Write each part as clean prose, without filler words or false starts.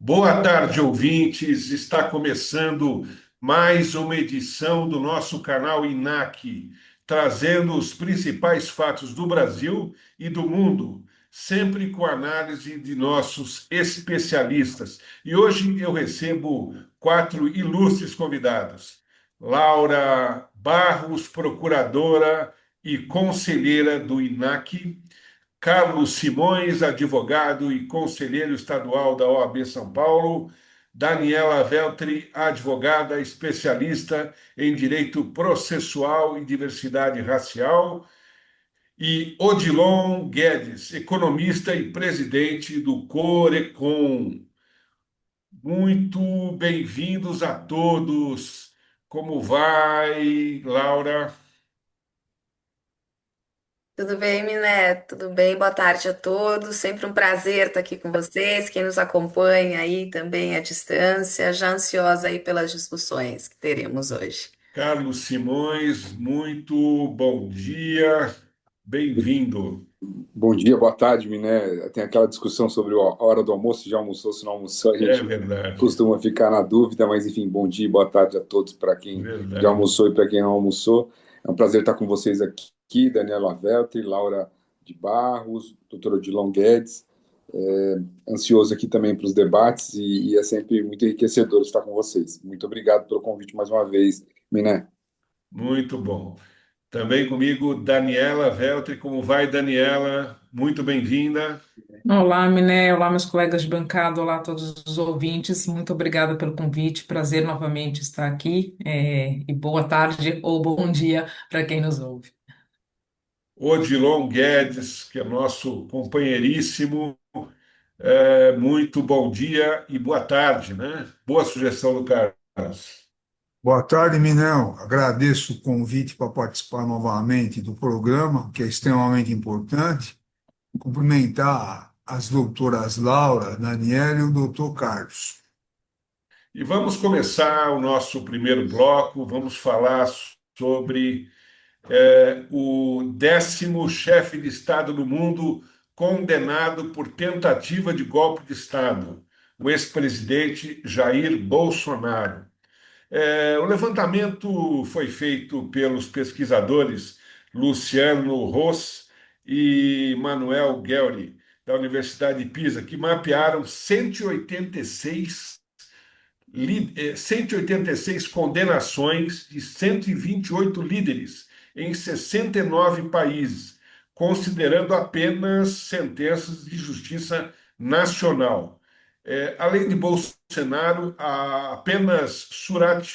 Boa tarde, ouvintes. Está começando mais uma edição do nosso canal INAC, trazendo os principais fatos do Brasil e do mundo, sempre com análise de nossos especialistas. E hoje eu recebo quatro ilustres convidados: Laura Barros, procuradora e conselheira do INAC. Carlos Simões, advogado e conselheiro estadual da OAB São Paulo. Daniela Veltri, advogada especialista em direito processual e diversidade racial. E Odilon Guedes, economista e presidente do Corecon. Muito bem-vindos a todos. Como vai, Laura? Tudo bem, Miné? Tudo bem? Boa tarde a todos. Sempre um prazer estar aqui com vocês. Quem nos acompanha aí também à distância, já ansiosa aí pelas discussões que teremos hoje. Carlos Simões, muito bom dia, bem-vindo. Bom dia, boa tarde, Miné. Tem aquela discussão sobre a hora do almoço, já almoçou, se não almoçou, a É gente verdade, costuma ficar na dúvida, mas enfim, bom dia, boa tarde a todos, para quem já verdade. almoçou e para quem não almoçou. É um prazer estar com vocês aqui, Daniela Veltri, Laura de Barros, doutora Odilon Guedes. Ansioso aqui também para os debates e é sempre muito enriquecedor estar com vocês. Muito obrigado pelo convite mais uma vez, Miné. Muito bom. Também comigo, Daniela Veltri. Como vai, Daniela? Muito bem-vinda. Olá, Miné, olá, meus colegas de bancada, olá a todos os ouvintes. Muito obrigada pelo convite. Prazer novamente estar aqui. E boa tarde ou bom dia para quem nos ouve. Odilon Guedes, que é nosso companheiríssimo. Muito bom dia e boa tarde, né? Boa sugestão do Carlos. Boa tarde, Minel. Agradeço o convite para participar novamente do programa, que é extremamente importante. Cumprimentar as doutoras Laura, Daniela e o doutor Carlos. E vamos começar o nosso primeiro bloco. Vamos falar sobre o 10º chefe de Estado do mundo condenado por tentativa de golpe de Estado, o ex-presidente Jair Bolsonaro. O levantamento foi feito pelos pesquisadores Luciano Ros e Manuel Guerri, da Universidade de Pisa, que mapearam 186 condenações de 128 líderes em 69 países, considerando apenas sentenças de justiça nacional. Além de Bolsonaro, apenas Surat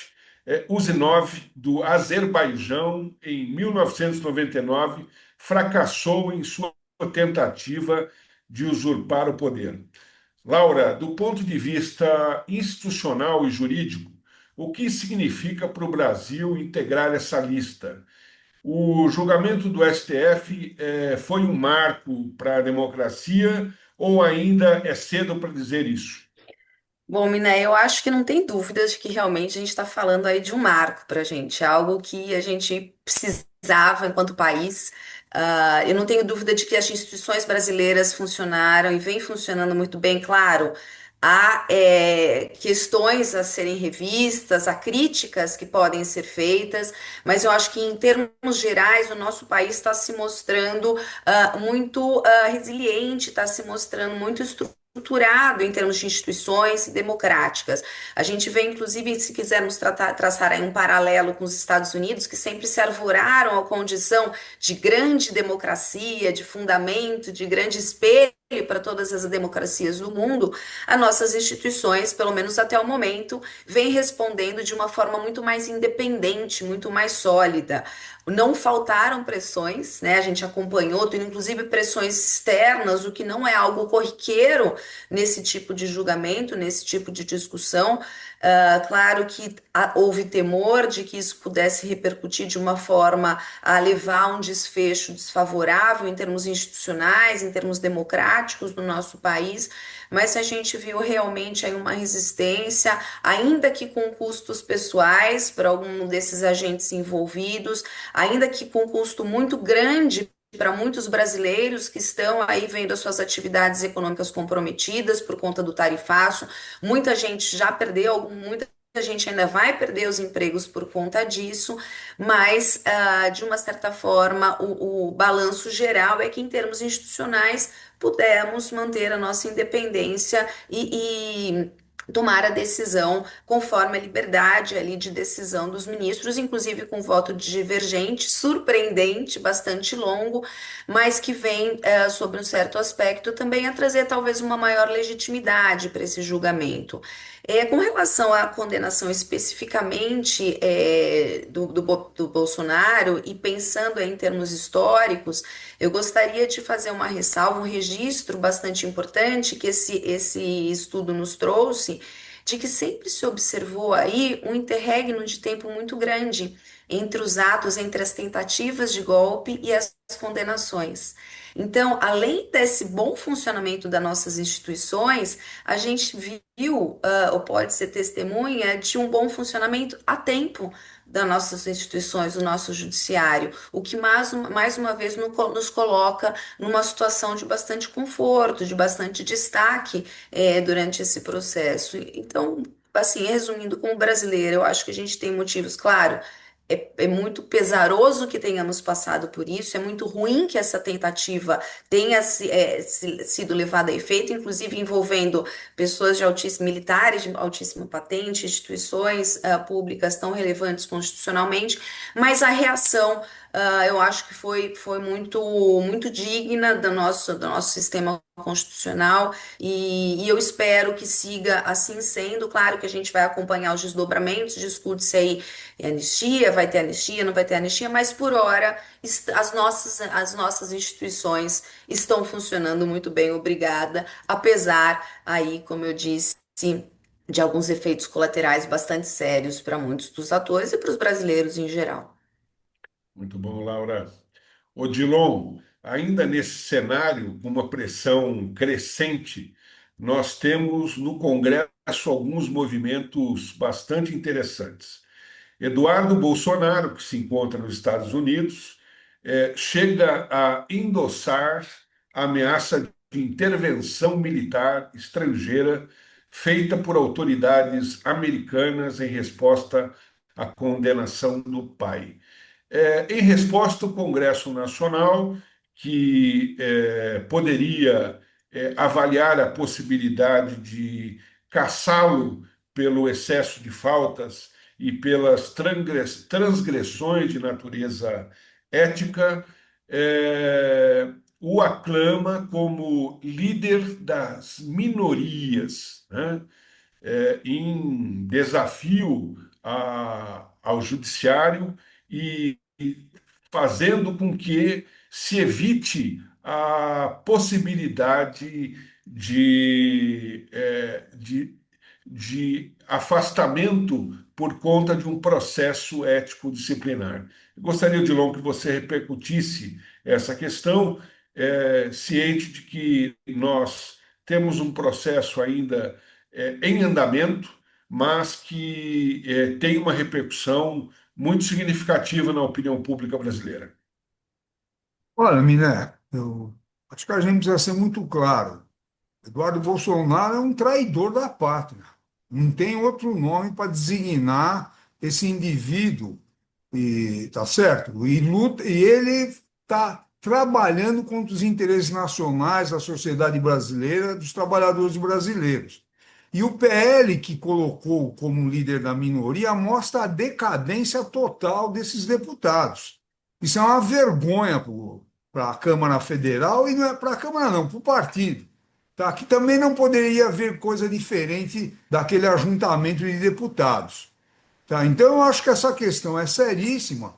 Uzunov, do Azerbaijão, em 1999, fracassou em sua tentativa de usurpar o poder. Laura, do ponto de vista institucional e jurídico, o que significa para o Brasil integrar essa lista? O julgamento do STF foi um marco para a democracia ou ainda é cedo para dizer isso? Bom, Miné, eu acho que não tem dúvida de que realmente a gente está falando aí de um marco para a gente, algo que a gente precisava enquanto país. Eu não tenho dúvida de que as instituições brasileiras funcionaram e vêm funcionando muito bem, claro. Há questões a serem revistas, há críticas que podem ser feitas, mas eu acho que, em termos gerais, o nosso país está se mostrando muito resiliente, está se mostrando muito estruturado em termos de instituições democráticas. A gente vê, inclusive, se quisermos traçar aí um paralelo com os Estados Unidos, que sempre se arvoraram à condição de grande democracia, de fundamento, de grande espelho para todas as democracias do mundo, as nossas instituições, pelo menos até o momento, vêm respondendo de uma forma muito mais independente, muito mais sólida. Não faltaram pressões, né? A gente acompanhou, tendo inclusive pressões externas, o que não é algo corriqueiro nesse tipo de julgamento, nesse tipo de discussão. Claro que houve temor de que isso pudesse repercutir de uma forma a levar a um desfecho desfavorável em termos institucionais, em termos democráticos do nosso país, mas a gente viu realmente aí uma resistência, ainda que com custos pessoais para algum desses agentes envolvidos, ainda que com custo muito grande para muitos brasileiros que estão aí vendo as suas atividades econômicas comprometidas por conta do tarifaço. Muita gente já perdeu, muita gente ainda vai perder os empregos por conta disso, mas de uma certa forma o balanço geral é que em termos institucionais pudemos manter a nossa independência e tomar a decisão conforme a liberdade ali de decisão dos ministros, inclusive com voto divergente, surpreendente, bastante longo, mas que vem, sobre um certo aspecto, também a trazer talvez uma maior legitimidade para esse julgamento. Com relação à condenação especificamente do Bolsonaro, e pensando em termos históricos, eu gostaria de fazer uma ressalva, um registro bastante importante que esse estudo nos trouxe, de que sempre se observou aí um interregno de tempo muito grande entre os atos, entre as tentativas de golpe e as condenações. Então, além desse bom funcionamento das nossas instituições, a gente viu, ou pode ser testemunha, de um bom funcionamento a tempo das nossas instituições, do nosso judiciário, o que mais uma vez nos coloca numa situação de bastante conforto, de bastante destaque, durante esse processo. Então, assim, resumindo, como brasileiro, eu acho que a gente tem motivos, claro. É muito pesaroso que tenhamos passado por isso, é muito ruim que essa tentativa tenha sido levada a efeito, inclusive envolvendo pessoas de altíssimo, militares de altíssima patente, instituições públicas tão relevantes constitucionalmente, mas a reação, eu acho que foi muito digna do nosso sistema constitucional e eu espero que siga assim sendo. Claro que a gente vai acompanhar os desdobramentos, discute-se aí anistia, vai ter anistia, não vai ter anistia, mas por hora as nossas instituições estão funcionando muito bem, obrigada, apesar aí, como eu disse, de alguns efeitos colaterais bastante sérios para muitos dos atores e para os brasileiros em geral. Muito bom, Laura. Odilon, ainda nesse cenário, com uma pressão crescente, nós temos no Congresso alguns movimentos bastante interessantes. Eduardo Bolsonaro, que se encontra nos Estados Unidos, chega a endossar a ameaça de intervenção militar estrangeira feita por autoridades americanas em resposta à condenação do pai. Em resposta, o Congresso Nacional, que poderia avaliar a possibilidade de caçá-lo pelo excesso de faltas e pelas transgressões de natureza ética, o aclama como líder das minorias, né? Em desafio ao judiciário e fazendo com que se evite a possibilidade de afastamento por conta de um processo ético disciplinar. Eu gostaria, Odilon, que você repercutisse essa questão, ciente de que nós temos um processo ainda em andamento, mas que tem uma repercussão muito significativa na opinião pública brasileira. Olha, Miné, eu acho que a gente precisa ser muito claro. Eduardo Bolsonaro é um traidor da pátria. Não tem outro nome para designar esse indivíduo. E tá certo? E luta, e ele está trabalhando contra os interesses nacionais da sociedade brasileira, dos trabalhadores brasileiros. E o PL, que colocou como líder da minoria, mostra a decadência total desses deputados. Isso é uma vergonha para a Câmara Federal e não é para a Câmara, não, para o partido. Tá? Que também não poderia haver coisa diferente daquele ajuntamento de deputados. Tá? Então, eu acho que essa questão é seríssima,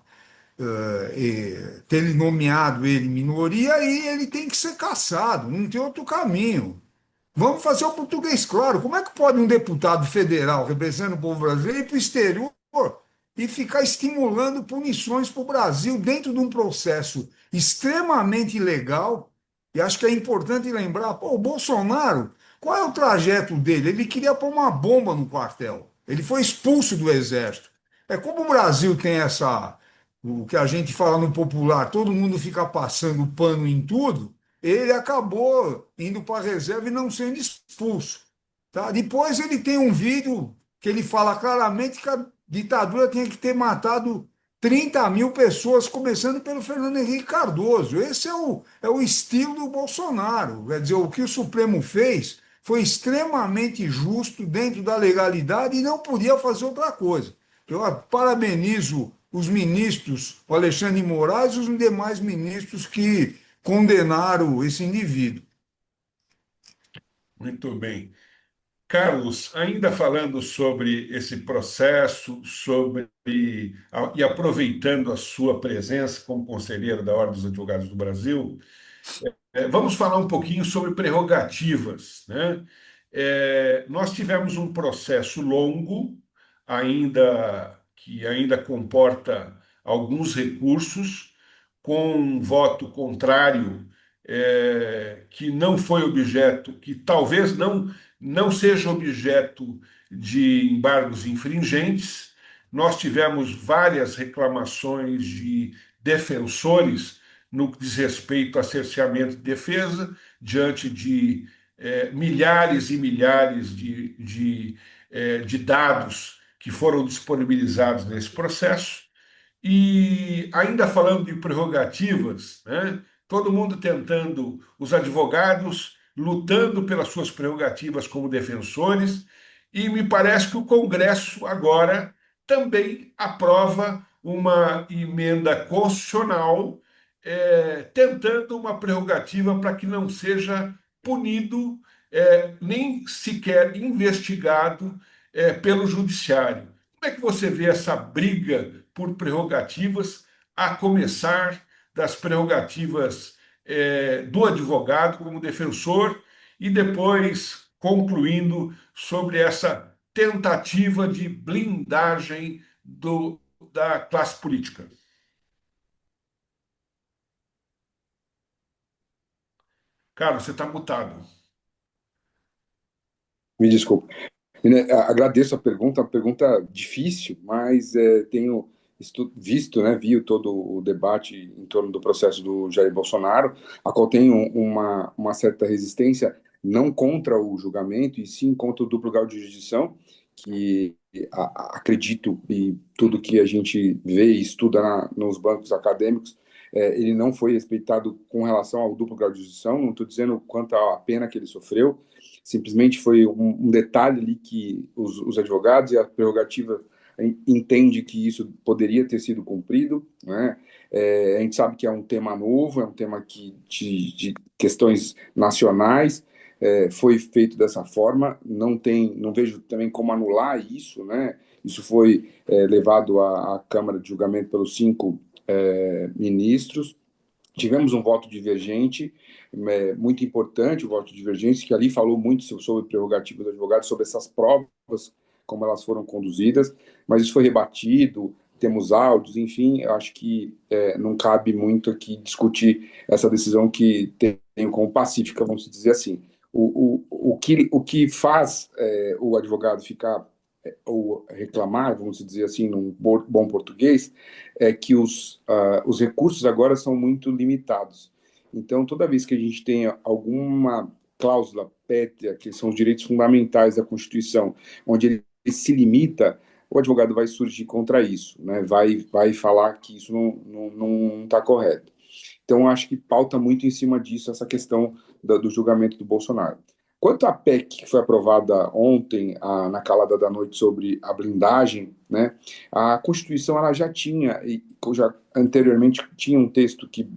ter nomeado ele minoria e ele tem que ser cassado, não tem outro caminho. Vamos fazer o português claro. Como é que pode um deputado federal representando o povo brasileiro ir para o exterior e ficar estimulando punições para o Brasil dentro de um processo extremamente ilegal? E acho que é importante lembrar, pô, o Bolsonaro, qual é o trajeto dele? Ele queria pôr uma bomba no quartel. Ele foi expulso do exército. É como o Brasil tem o que a gente fala no popular, todo mundo fica passando pano em tudo, ele acabou indo para a reserva e não sendo expulso. Tá? Depois ele tem um vídeo que ele fala claramente que a ditadura tinha que ter matado 30 mil pessoas, começando pelo Fernando Henrique Cardoso. Esse é o estilo do Bolsonaro. Quer dizer, o que o Supremo fez foi extremamente justo dentro da legalidade e não podia fazer outra coisa. Eu parabenizo os ministros, o Alexandre de Moraes e os demais ministros que condenaram esse indivíduo. Muito bem. Carlos, ainda falando sobre esse processo, e aproveitando a sua presença como conselheiro da Ordem dos Advogados do Brasil, vamos falar um pouquinho sobre prerrogativas, né? Nós tivemos um processo longo, que ainda comporta alguns recursos, com um voto contrário, que não foi objeto, que talvez não seja objeto de embargos infringentes. Nós tivemos várias reclamações de defensores no que diz respeito a cerceamento de defesa, diante de milhares e milhares de dados que foram disponibilizados nesse processo. E ainda falando de prerrogativas, né, todo mundo tentando, os advogados lutando pelas suas prerrogativas como defensores, e me parece que o Congresso agora também aprova uma emenda constitucional, tentando uma prerrogativa para que não seja punido, nem sequer investigado, pelo judiciário. Como é que você vê essa briga por prerrogativas, a começar das prerrogativas, do advogado como defensor, e depois concluindo sobre essa tentativa de blindagem da classe política? Carlos, você está mutado. Me desculpe. Né, agradeço a pergunta, uma pergunta difícil, mas tenho visto, né, vi todo o debate em torno do processo do Jair Bolsonaro, a qual tenho uma certa resistência, não contra o julgamento, e sim contra o duplo grau de jurisdição, que acredito, e tudo que a gente vê e estuda nos bancos acadêmicos, ele não foi respeitado com relação ao duplo grau de jurisdição. Não estou dizendo quanto à pena que ele sofreu, simplesmente foi um detalhe ali que os advogados e a prerrogativa entende que isso poderia ter sido cumprido, né? A gente sabe que é um tema novo, é um tema de questões nacionais, foi feito dessa forma, não vejo também como anular isso, né? Isso foi levado à Câmara de Julgamento pelos 5 ministros. Tivemos um voto divergente, muito importante o voto divergente, que ali falou muito sobre prerrogativa do advogado, sobre essas provas, como elas foram conduzidas, mas isso foi rebatido, temos áudios, enfim, eu acho que não cabe muito aqui discutir essa decisão que tem como pacífica, vamos dizer assim. O que faz o advogado ficar ou reclamar, vamos dizer assim, num bom português, é que os recursos agora são muito limitados. Então, toda vez que a gente tem alguma cláusula pétrea, que são os direitos fundamentais da Constituição, onde ele se limita, o advogado vai surgir contra isso, né? Vai falar que isso não está correto. Então, acho que pauta muito em cima disso essa questão do julgamento do Bolsonaro. Quanto à PEC que foi aprovada ontem, na calada da noite, sobre a blindagem, né, a Constituição ela já tinha, e já anteriormente tinha um texto que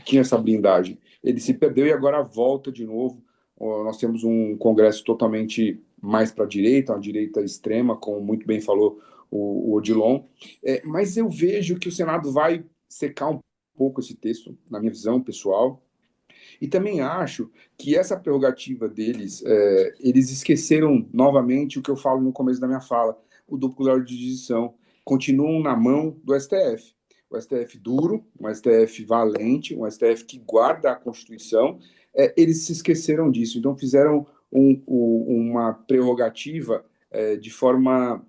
tinha essa blindagem. Ele se perdeu e agora volta de novo. Nós temos um Congresso totalmente mais para a direita, uma direita extrema, como muito bem falou o Odilon. Mas eu vejo que o Senado vai secar um pouco esse texto, na minha visão pessoal. E também acho que essa prerrogativa deles, eles esqueceram novamente o que eu falo no começo da minha fala, o duplo grau de jurisdição. Continuam na mão do STF. O STF duro, um STF valente, um STF que guarda a Constituição, eles se esqueceram disso. Então fizeram uma prerrogativa de forma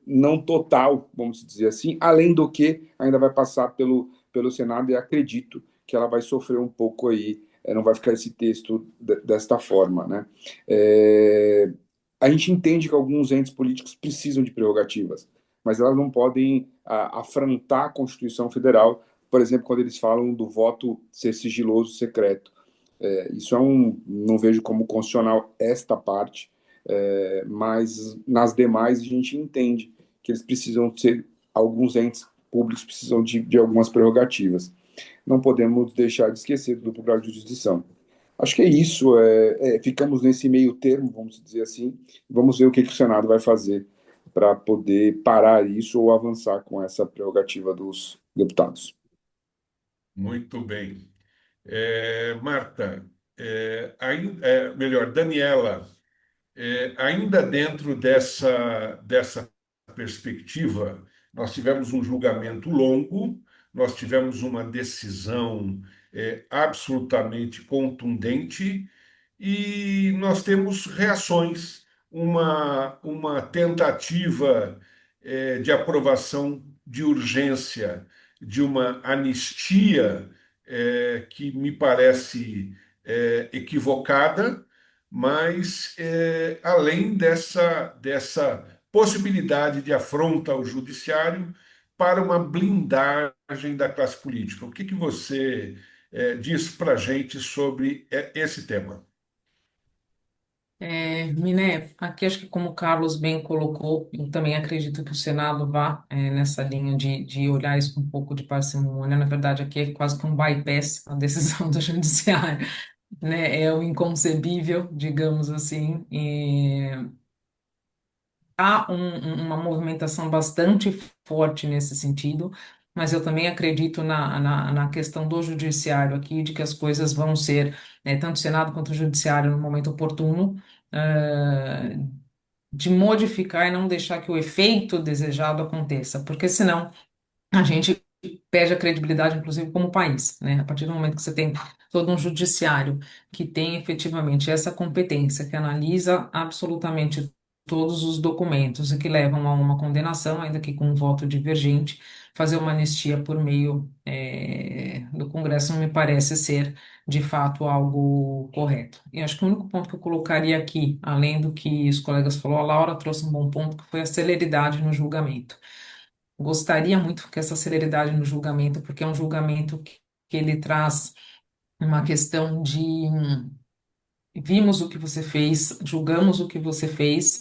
não total, vamos dizer assim, além do que ainda vai passar pelo Senado e acredito que ela vai sofrer um pouco aí, não vai ficar esse texto desta forma, né? É, a gente entende que alguns entes políticos precisam de prerrogativas, mas elas não podem afrontar a Constituição Federal, por exemplo, quando eles falam do voto ser sigiloso, secreto. Isso não vejo como constitucional esta parte, mas nas demais a gente entende que eles precisam ser, alguns entes públicos precisam de algumas prerrogativas. Não podemos deixar de esquecer do duplo grau de jurisdição. Acho que é isso, ficamos nesse meio termo, vamos dizer assim, vamos ver o que o Senado vai fazer para poder parar isso ou avançar com essa prerrogativa dos deputados. Muito bem. Marta, melhor, Daniela, ainda dentro dessa perspectiva, nós tivemos um julgamento longo, nós tivemos uma decisão absolutamente contundente e nós temos reações, uma tentativa de aprovação de urgência de uma anistia que me parece equivocada, mas além dessa possibilidade de afronta ao judiciário para uma blindagem da classe política. O que você diz para a gente sobre esse tema? Miné, aqui acho que como o Carlos bem colocou, eu também acredito que o Senado vá nessa linha de olhar isso com um pouco de parcimônia. Na verdade, aqui é quase que um bypass a decisão do judiciário, né? É o inconcebível, digamos assim. Há uma movimentação bastante forte nesse sentido, mas eu também acredito na questão do judiciário aqui, de que as coisas vão ser, tanto o Senado quanto o judiciário, no momento oportuno, eh, de modificar e não deixar que o efeito desejado aconteça, porque senão a gente perde a credibilidade, inclusive, como país, né? A partir do momento que você tem todo um judiciário que tem efetivamente essa competência, que analisa absolutamente todos os documentos e que levam a uma condenação, ainda que com um voto divergente, fazer uma anistia por meio, do Congresso não me parece ser, de fato, algo correto. E acho que o único ponto que eu colocaria aqui, além do que os colegas falaram, a Laura trouxe um bom ponto, que foi a celeridade no julgamento. Gostaria muito que essa celeridade no julgamento, porque é um julgamento que ele traz uma questão de vimos o que você fez, julgamos o que você fez,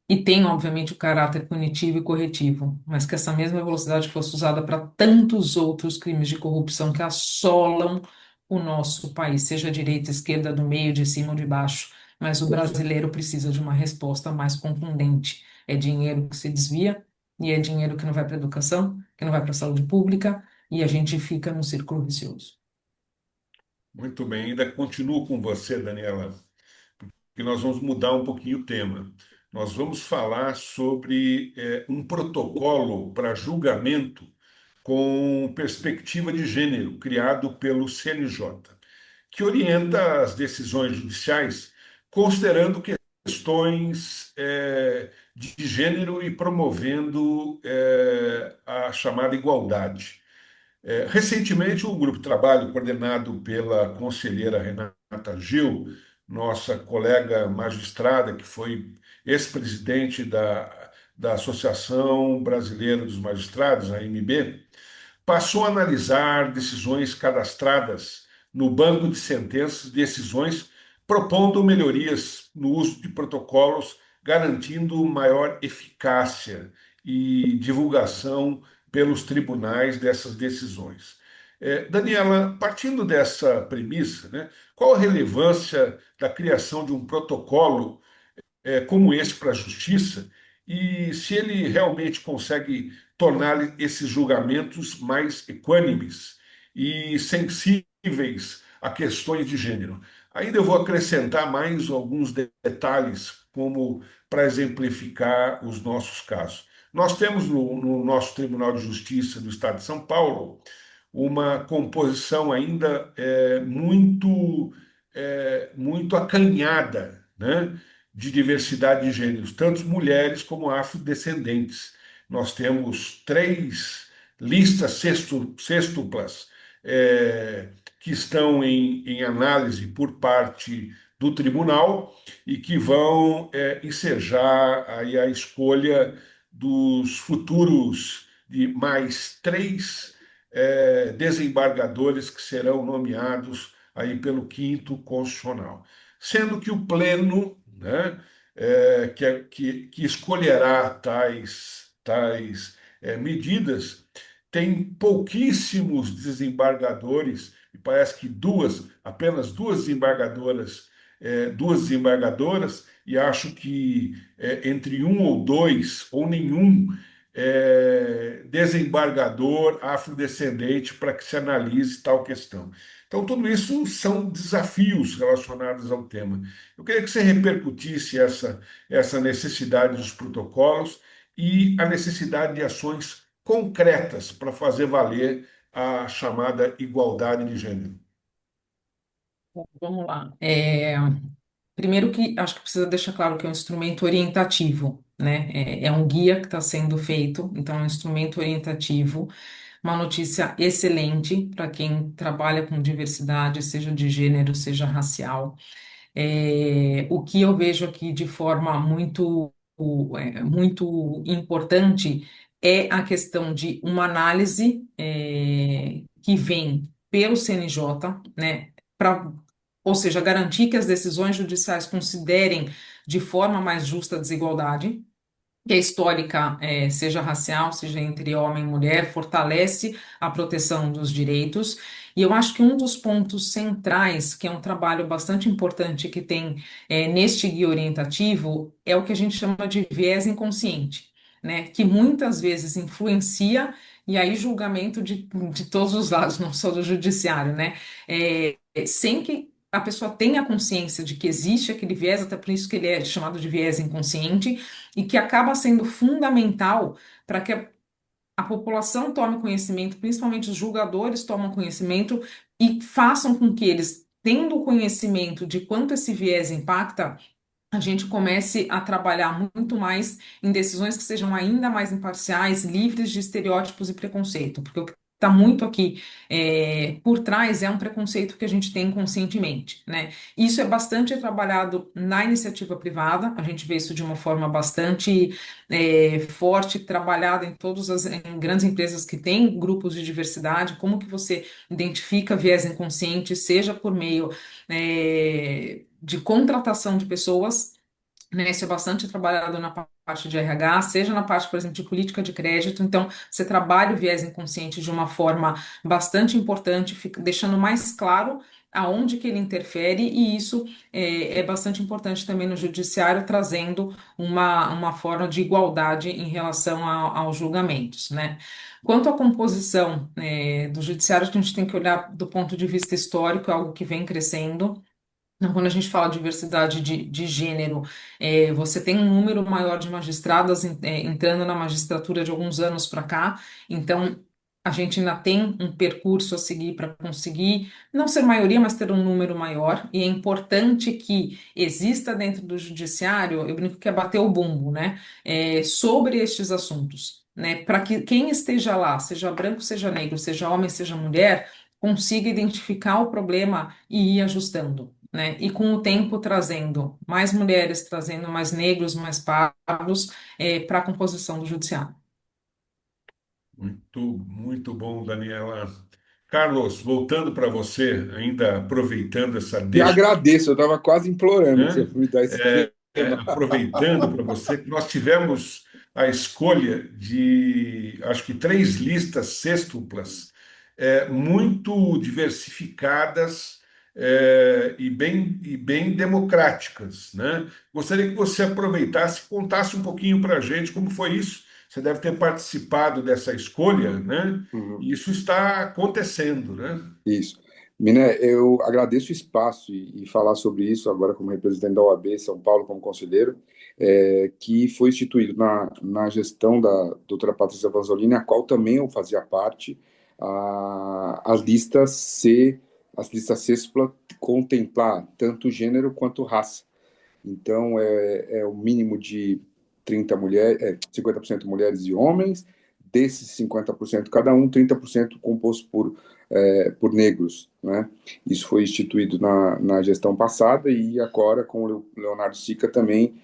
e tem, obviamente, o caráter punitivo e corretivo, mas que essa mesma velocidade fosse usada para tantos outros crimes de corrupção que assolam o nosso país, seja a direita, a esquerda, do meio, de cima ou de baixo. Mas o brasileiro precisa de uma resposta mais contundente. É dinheiro que se desvia, e é dinheiro que não vai para a educação, que não vai para a saúde pública, e a gente fica num círculo vicioso. Muito bem, ainda continuo com você, Daniela, que nós vamos mudar um pouquinho o tema. Nós vamos falar sobre um protocolo para julgamento com perspectiva de gênero, criado pelo CNJ, que orienta as decisões judiciais considerando questões de gênero e promovendo a chamada igualdade. Recentemente, um grupo de trabalho coordenado pela conselheira Renata Gil, nossa colega magistrada, que foi ex-presidente da Associação Brasileira dos Magistrados, a AMB, passou a analisar decisões cadastradas no banco de sentenças, decisões propondo melhorias no uso de protocolos, garantindo maior eficácia e divulgação pelos tribunais dessas decisões. Daniela, partindo dessa premissa, né, qual a relevância da criação de um protocolo como esse para a justiça e se ele realmente consegue tornar esses julgamentos mais equânimes e sensíveis a questões de gênero. Ainda eu vou acrescentar mais alguns detalhes, como para exemplificar os nossos casos. Nós temos no nosso Tribunal de Justiça do Estado de São Paulo uma composição ainda muito acanhada, né? de diversidade de gêneros, tanto mulheres como afrodescendentes. Nós temos 3 listas sextuplas é, que estão em análise por parte do tribunal e que vão ensejar aí a escolha dos futuros de mais 3 desembargadores que serão nomeados aí pelo quinto constitucional. Sendo que o pleno, né, que escolherá tais medidas, tem pouquíssimos desembargadores, e parece que apenas duas desembargadoras, e acho que entre um ou dois, ou nenhum desembargador afrodescendente para que se analise tal questão. Então, tudo isso são desafios relacionados ao tema. Eu queria que você repercutisse essa necessidade dos protocolos e a necessidade de ações concretas para fazer valer a chamada igualdade de gênero. Vamos lá. Primeiro que acho que precisa deixar claro que é um instrumento orientativo, né? É um guia que está sendo feito, então é um instrumento orientativo, uma notícia excelente para quem trabalha com diversidade, seja de gênero, seja racial. O que eu vejo aqui de forma muito importante é a questão de uma análise que vem pelo CNJ, né, ou seja, garantir que as decisões judiciais considerem de forma mais justa a desigualdade, que a histórica, seja racial, seja entre homem e mulher, fortalece a proteção dos direitos. E eu acho que um dos pontos centrais, que é um trabalho bastante importante que tem neste guia orientativo, é o que a gente chama de viés inconsciente, né? Que muitas vezes influencia, e aí julgamento de todos os lados, não só do judiciário, né? Sem que a pessoa tenha consciência de que existe aquele viés, até por isso que ele é chamado de viés inconsciente, e que acaba sendo fundamental para que a população tome conhecimento, principalmente os julgadores tomam conhecimento e façam com que eles, tendo conhecimento de quanto esse viés impacta, a gente comece a trabalhar muito mais em decisões que sejam ainda mais imparciais, livres de estereótipos e preconceito, porque o que está muito aqui por trás é um preconceito que a gente tem conscientemente, né? Isso é bastante trabalhado na iniciativa privada, a gente vê isso de uma forma bastante forte, trabalhada em grandes empresas que têm grupos de diversidade, como que você identifica viés inconsciente, seja por meio de contratação de pessoas, né? Isso é bastante trabalhado na parte de RH, seja na parte, por exemplo, de política de crédito. Então, você trabalha o viés inconsciente de uma forma bastante importante, deixando mais claro aonde que ele interfere, e isso é bastante importante também no judiciário, trazendo uma forma de igualdade em relação aos julgamentos, né? Quanto à composição, do judiciário, a gente tem que olhar do ponto de vista histórico, é algo que vem crescendo. Então, quando a gente fala de diversidade de gênero, você tem um número maior de magistradas entrando na magistratura de alguns anos para cá, então a gente ainda tem um percurso a seguir para conseguir não ser maioria, mas ter um número maior, e é importante que exista dentro do judiciário, eu brinco que é bater o bumbo, né, sobre estes assuntos, né, para que quem esteja lá, seja branco, seja negro, seja homem, seja mulher, consiga identificar o problema e ir ajustando, né? E com o tempo trazendo mais mulheres, trazendo mais negros, mais pardos, para a composição do judiciário. Muito, muito bom, Daniela. Carlos, voltando para você, ainda aproveitando essa E deixa, agradeço, eu estava quase implorando que você né? me dar esse tema. Aproveitando para você, que nós tivemos a escolha de, acho que 3 listas sextuplas, muito diversificadas, e bem democráticas, né? Gostaria que você aproveitasse e contasse um pouquinho para a gente como foi isso. Você deve ter participado dessa escolha, né? Uhum. E isso está acontecendo, né? Isso. Miné, eu agradeço o espaço e falar sobre isso agora como representante da OAB São Paulo, como conselheiro, que foi instituído na gestão da doutora Patrícia Vanzolini, a qual também eu fazia parte, a lista C, as listas C contemplar tanto gênero quanto raça. Então, é o mínimo de 30 mulheres, 50% mulheres e homens, desses 50% cada um, 30% composto por negros, né? Isso foi instituído na gestão passada e agora, com o Leonardo Sica, também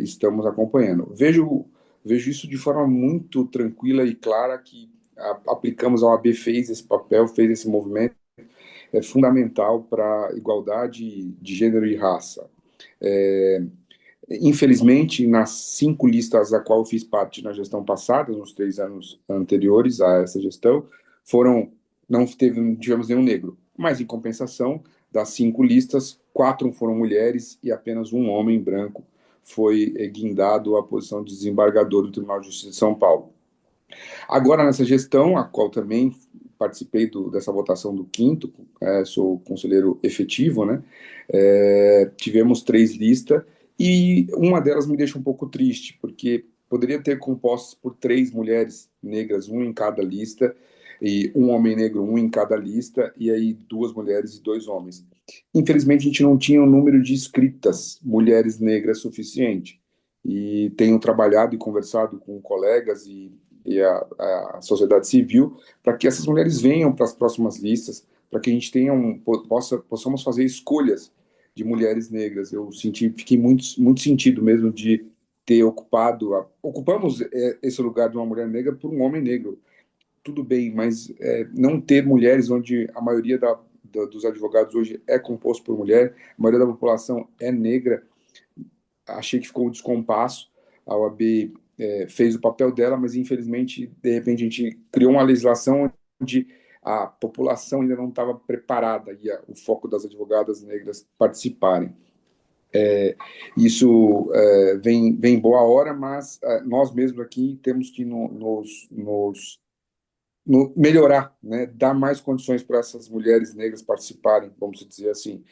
estamos acompanhando. Vejo isso de forma muito tranquila e clara que aplicamos, a OAB fez esse papel, fez esse movimento, é fundamental para a igualdade de gênero e raça. É, Infelizmente, nas 5 listas a qual eu fiz parte na gestão passada, nos 3 anos anteriores a essa gestão, não tivemos nenhum negro. Mas, em compensação, das 5 listas, 4 foram mulheres e apenas um homem branco foi guindado à posição de desembargador do Tribunal de Justiça de São Paulo. Agora, nessa gestão, a qual também participei dessa votação do quinto, sou conselheiro efetivo, né? Tivemos 3 listas e uma delas me deixa um pouco triste, porque poderia ter compostos por 3 mulheres negras, um em cada lista, e um homem negro, um em cada lista, e aí 2 mulheres e 2 homens. Infelizmente, a gente não tinha um número de inscritas mulheres negras suficiente. E tenho trabalhado e conversado com colegas e a sociedade civil para que essas mulheres venham para as próximas listas, para que a gente possamos fazer escolhas de mulheres negras. Fiquei muito sentido mesmo de ter ocupamos esse lugar de uma mulher negra por um homem negro. Tudo bem, mas não ter mulheres onde a maioria dos advogados hoje é composto por mulher, a maioria da população é negra, achei que ficou um descompasso. A OAB fez o papel dela, mas infelizmente, de repente, a gente criou uma legislação onde a população ainda não estava preparada e o foco das advogadas negras participarem. Isso vem em boa hora, mas nós mesmos aqui temos que melhorar, né? Dar mais condições para essas mulheres negras participarem, vamos dizer assim.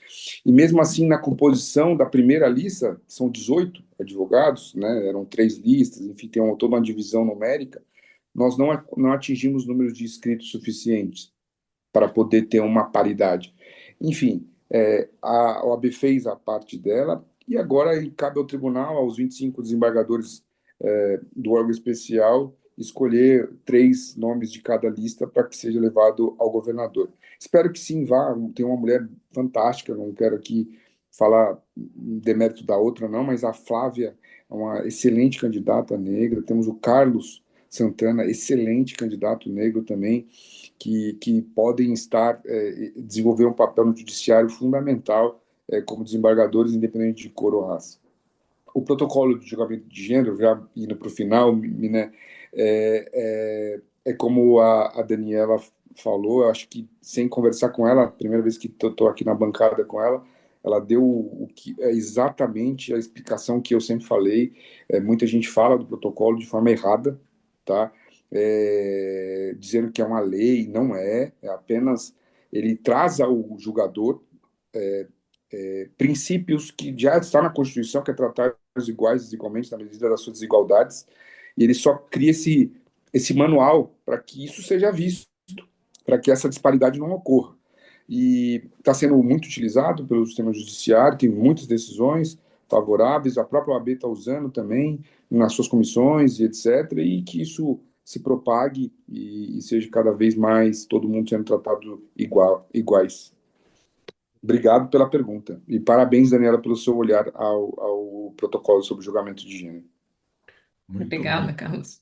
E mesmo assim, na composição da primeira lista, são 18 advogados, né? Eram 3 listas, enfim, tem toda uma divisão numérica. Nós não atingimos números de inscritos suficientes para poder ter uma paridade. Enfim, a OAB fez a parte dela e agora cabe ao tribunal, aos 25 desembargadores do órgão especial, escolher 3 nomes de cada lista para que seja levado ao governador. Espero que sim, vá. Tem uma mulher fantástica, não quero aqui falar demérito da outra, não, mas a Flávia é uma excelente candidata negra. Temos o Carlos Santana, excelente candidato negro também, que podem desenvolver um papel no judiciário fundamental como desembargadores, independente de cor ou raça. O protocolo de julgamento de gênero, já indo para o final, né, como a Daniela falou, eu acho que sem conversar com ela, a primeira vez que estou aqui na bancada com ela, ela deu o que é exatamente a explicação que eu sempre falei. Muita gente fala do protocolo de forma errada, tá? Dizendo que é uma lei, não é apenas ele traz ao julgador princípios que já está na Constituição, que é tratar os iguais desigualmente na medida das suas desigualdades, e ele só cria esse manual para que isso seja visto, para que essa disparidade não ocorra. E está sendo muito utilizado pelo sistema judiciário, tem muitas decisões favoráveis, a própria OAB está usando também nas suas comissões e etc., e que isso se propague e seja cada vez mais todo mundo sendo tratado iguais. Obrigado pela pergunta. E parabéns, Daniela, pelo seu olhar ao protocolo sobre julgamento de gênero. Muito Obrigada, bem. Carlos.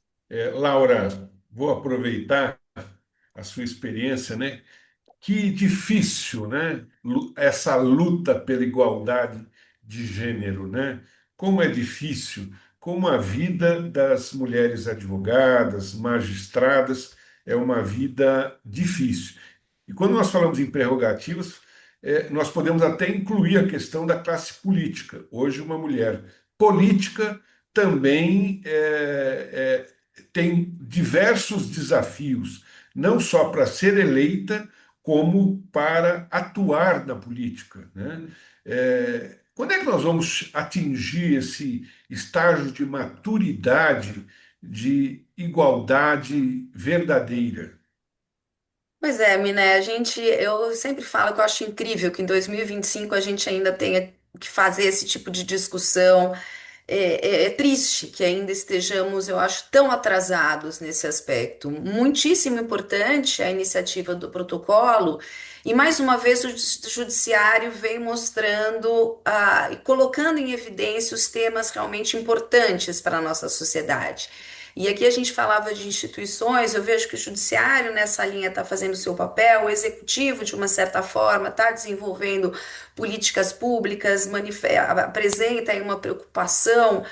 Laura, vou aproveitar a sua experiência, né? Que difícil, né? Essa luta pela igualdade de gênero, né? Como é difícil, como a vida das mulheres advogadas, magistradas, é uma vida difícil. E quando nós falamos em prerrogativas, nós podemos até incluir a questão da classe política. Hoje, uma mulher política também tem diversos desafios, não só para ser eleita, como para atuar na política, né? Quando é que nós vamos atingir esse estágio de maturidade, de igualdade verdadeira? Pois é, Miné, eu sempre falo que eu acho incrível que em 2025 a gente ainda tenha que fazer esse tipo de discussão. É triste que ainda estejamos, eu acho, tão atrasados nesse aspecto. Muitíssimo importante a iniciativa do protocolo, e mais uma vez o judiciário vem mostrando e colocando em evidência os temas realmente importantes para a nossa sociedade. E aqui a gente falava de instituições, eu vejo que o judiciário nessa linha está fazendo o seu papel, o executivo, de uma certa forma, está desenvolvendo políticas públicas, apresenta aí uma preocupação,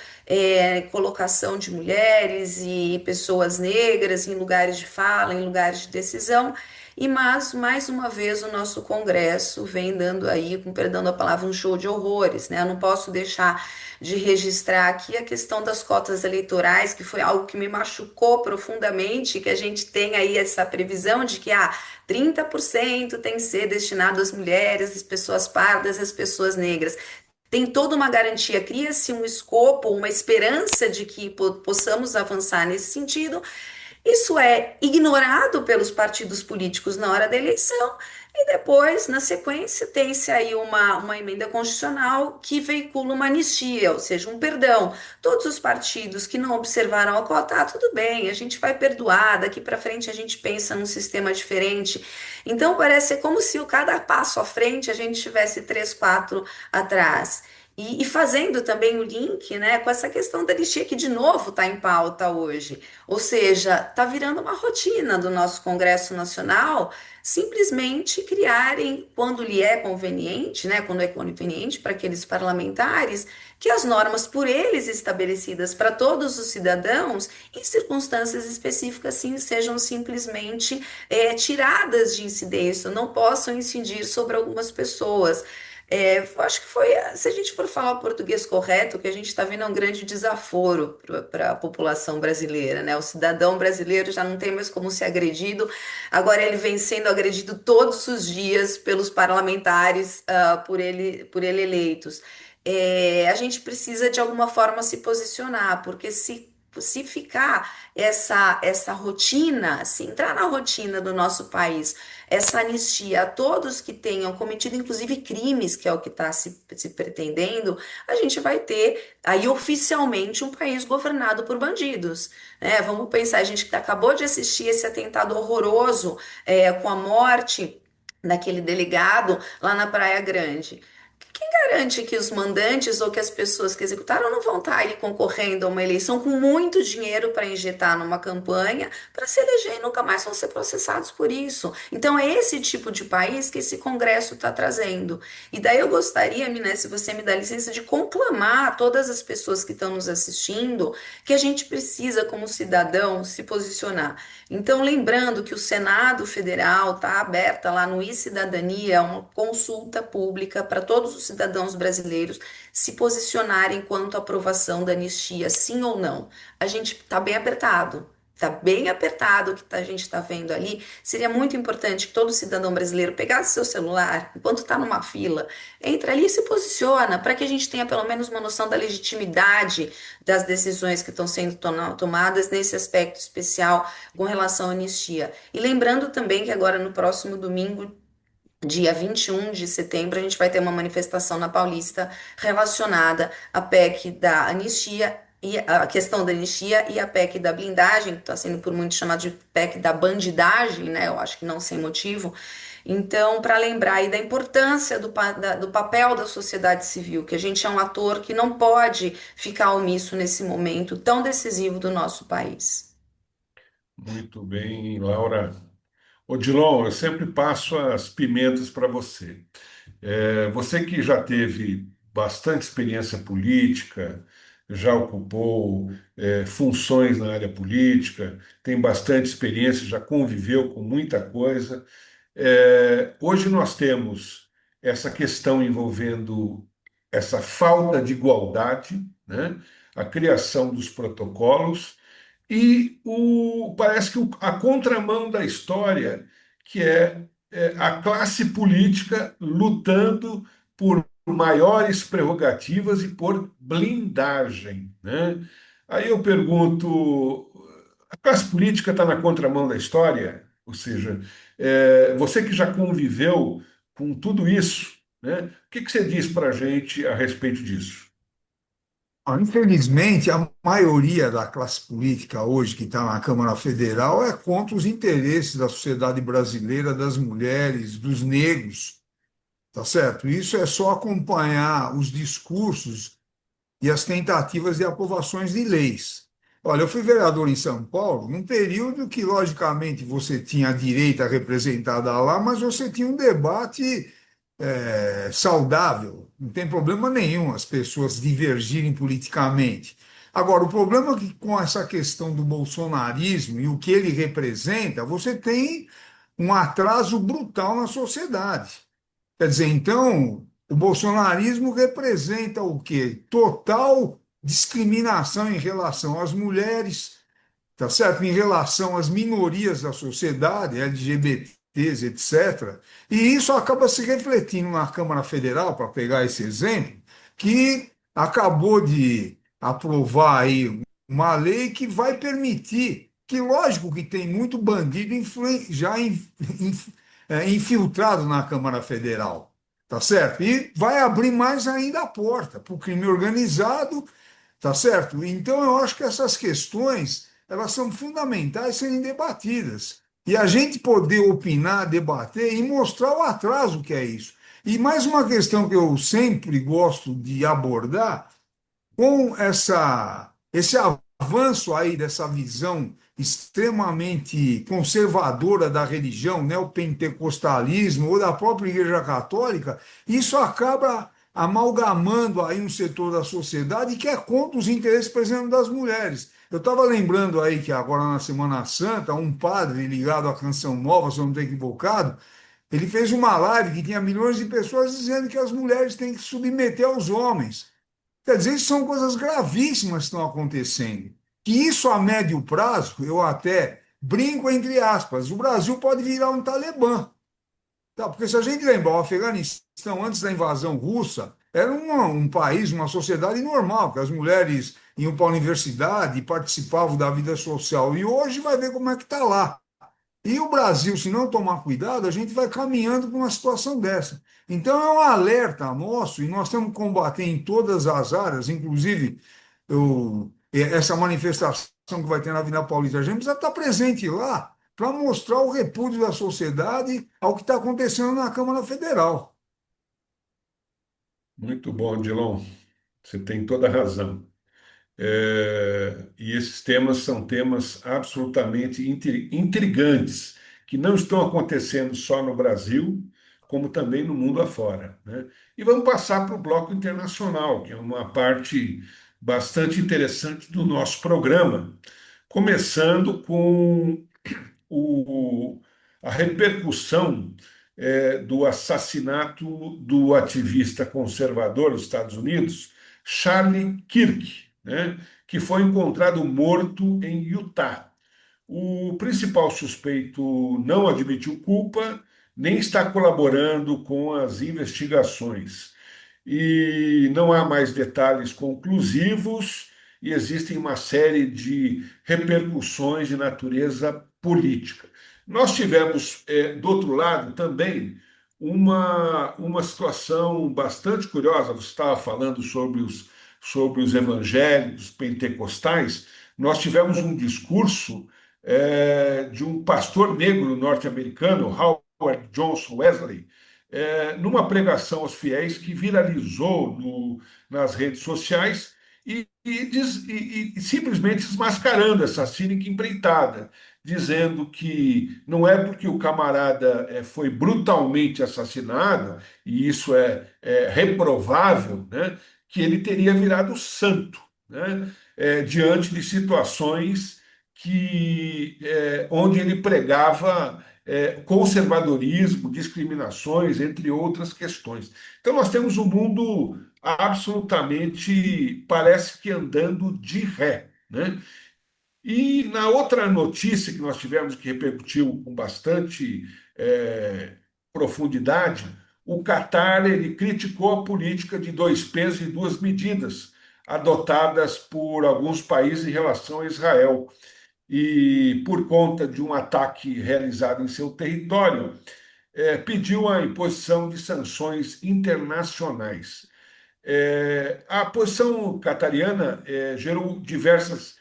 colocação de mulheres e pessoas negras em lugares de fala, em lugares de decisão. Mas, mais uma vez, o nosso Congresso vem dando aí, com perdão da palavra, um show de horrores, né? Eu não posso deixar de registrar aqui a questão das cotas eleitorais, que foi algo que me machucou profundamente, que a gente tem aí essa previsão de que 30% tem que ser destinado às mulheres, às pessoas pardas, às pessoas negras. Tem toda uma garantia, cria-se um escopo, uma esperança de que possamos avançar nesse sentido. Isso é ignorado pelos partidos políticos na hora da eleição, e depois, na sequência, tem-se aí uma emenda constitucional que veicula uma anistia, ou seja, um perdão. Todos os partidos que não observaram a cota, tudo bem, a gente vai perdoar, daqui para frente a gente pensa num sistema diferente. Então, parece como se cada passo à frente a gente tivesse três, quatro atrás. E fazendo também o link, né, com essa questão da anistia que de novo está em pauta hoje. Ou seja, está virando uma rotina do nosso Congresso Nacional simplesmente criarem, quando lhe é conveniente, né, quando é conveniente para aqueles parlamentares, que as normas por eles estabelecidas para todos os cidadãos, em circunstâncias específicas, sim, sejam simplesmente tiradas de incidência, não possam incidir sobre algumas pessoas. Eu acho que foi, se a gente for falar o português correto, o que a gente está vendo é um grande desaforo para a população brasileira, né? O cidadão brasileiro já não tem mais como ser agredido, agora ele vem sendo agredido todos os dias pelos parlamentares, por ele eleitos. A gente precisa de alguma forma se posicionar, porque se ficar essa rotina, se entrar na rotina do nosso país, essa anistia a todos que tenham cometido, inclusive, crimes, que é o que está se pretendendo, a gente vai ter aí oficialmente um país governado por bandidos, né? Vamos pensar, a gente acabou de assistir esse atentado horroroso, com a morte daquele delegado lá na Praia Grande. Quem garante que os mandantes ou que as pessoas que executaram não vão estar aí concorrendo a uma eleição com muito dinheiro para injetar numa campanha para se eleger e nunca mais vão ser processados por isso? Então é esse tipo de país que esse Congresso está trazendo. E daí eu gostaria, Miné, se você me dá licença, de conclamar a todas as pessoas que estão nos assistindo que a gente precisa, como cidadão, se posicionar. Então, lembrando que o Senado Federal está aberta lá no e-Cidadania, é uma consulta pública para todos os cidadãos brasileiros se posicionarem quanto à aprovação da anistia, sim ou não. A gente está bem apertado o que a gente está vendo ali. Seria muito importante que todo cidadão brasileiro pegasse seu celular, enquanto está numa fila, entra ali e se posiciona, para que a gente tenha pelo menos uma noção da legitimidade das decisões que estão sendo tomadas nesse aspecto especial com relação à anistia. E lembrando também que agora no próximo domingo, dia 21 de setembro, a gente vai ter uma manifestação na Paulista relacionada à PEC da anistia e a questão da anistia e a PEC da blindagem, que está sendo por muitos chamado de PEC da bandidagem, né? Eu acho que não sem motivo. Então, para lembrar aí da importância do papel da sociedade civil, que a gente é um ator que não pode ficar omisso nesse momento tão decisivo do nosso país. Muito bem, Laura. Odilon, eu sempre passo as pimentas para você. Você que já teve bastante experiência política, já ocupou funções na área política, tem bastante experiência, já conviveu com muita coisa. Hoje nós temos essa questão envolvendo essa falta de igualdade, né? A criação dos protocolos e parece que a contramão da história, que é a classe política lutando por maiores prerrogativas e por blindagem, né? Aí eu pergunto, a classe política está na contramão da história? Ou seja, você que já conviveu com tudo isso, né? O que que você diz para a gente a respeito disso? Infelizmente, a maioria da classe política hoje que está na Câmara Federal é contra os interesses da sociedade brasileira, das mulheres, dos negros, tá certo? Isso é só acompanhar os discursos e as tentativas de aprovações de leis. Olha, eu fui vereador em São Paulo num período que, logicamente, você tinha a direita representada lá, mas você tinha um debate saudável, não tem problema nenhum as pessoas divergirem politicamente. Agora, o problema é que com essa questão do bolsonarismo e o que ele representa, você tem um atraso brutal na sociedade. Quer dizer, então, o bolsonarismo representa o quê? Total discriminação em relação às mulheres, tá certo? Em relação às minorias da sociedade, LGBTs, etc. E isso acaba se refletindo na Câmara Federal, para pegar esse exemplo, que acabou de aprovar aí uma lei que vai permitir, que lógico que tem muito bandido infiltrado na Câmara Federal, tá certo? E vai abrir mais ainda a porta para o crime organizado. Tá certo? Então, eu acho que essas questões elas são fundamentais serem debatidas. E a gente poder opinar, debater e mostrar o atraso que é isso. E mais uma questão que eu sempre gosto de abordar, com esse avanço aí dessa visão extremamente conservadora da religião, né, o pentecostalismo ou da própria Igreja Católica, isso acaba amalgamando aí um setor da sociedade que é contra os interesses, por exemplo, das mulheres. Eu estava lembrando aí que agora na Semana Santa, um padre ligado à Canção Nova, se eu não estou equivocado, ele fez uma live que tinha milhões de pessoas dizendo que as mulheres têm que se submeter aos homens. Quer dizer, isso são coisas gravíssimas que estão acontecendo. Que isso a médio prazo, eu até brinco entre aspas, o Brasil pode virar um Talibã. Tá? Porque se a gente lembrar, o Afeganistão, antes da invasão russa, era um país, uma sociedade normal, que as mulheres iam para a universidade, participavam da vida social. E hoje vai ver como é que está lá. E o Brasil, se não tomar cuidado, a gente vai caminhando para uma situação dessa. Então, é um alerta nosso, e nós temos que combater em todas as áreas, inclusive essa manifestação que vai ter na Avenida Paulista. A gente precisa estar presente lá para mostrar o repúdio da sociedade ao que está acontecendo na Câmara Federal. Muito bom, Dilon. Você tem toda a razão. E esses temas são temas absolutamente intrigantes, que não estão acontecendo só no Brasil, como também no mundo afora, né? E vamos passar para o bloco internacional, que é uma parte bastante interessante do nosso programa, começando com o- a repercussão do assassinato do ativista conservador dos Estados Unidos, Charlie Kirk, né, que foi encontrado morto em Utah. O principal suspeito não admitiu culpa, nem está colaborando com as investigações. E não há mais detalhes conclusivos, e existem uma série de repercussões de natureza política. Nós tivemos, do outro lado, também uma situação bastante curiosa. Você estava falando sobre os evangélicos pentecostais. Nós tivemos um discurso de um pastor negro norte-americano, Howard Johnson Wesley, numa pregação aos fiéis que viralizou nas redes sociais e simplesmente desmascarando essa cínica empreitada, dizendo que não é porque o camarada foi brutalmente assassinado, e isso é reprovável, né, que ele teria virado santo, né, diante de situações onde ele pregava conservadorismo, discriminações, entre outras questões. Então, nós temos um mundo absolutamente, parece que andando de ré, né? E na outra notícia que nós tivemos, que repercutiu com bastante profundidade, o Catar ele criticou a política de dois pesos e duas medidas adotadas por alguns países em relação a Israel. E por conta de um ataque realizado em seu território, pediu a imposição de sanções internacionais. A posição qatariana gerou diversas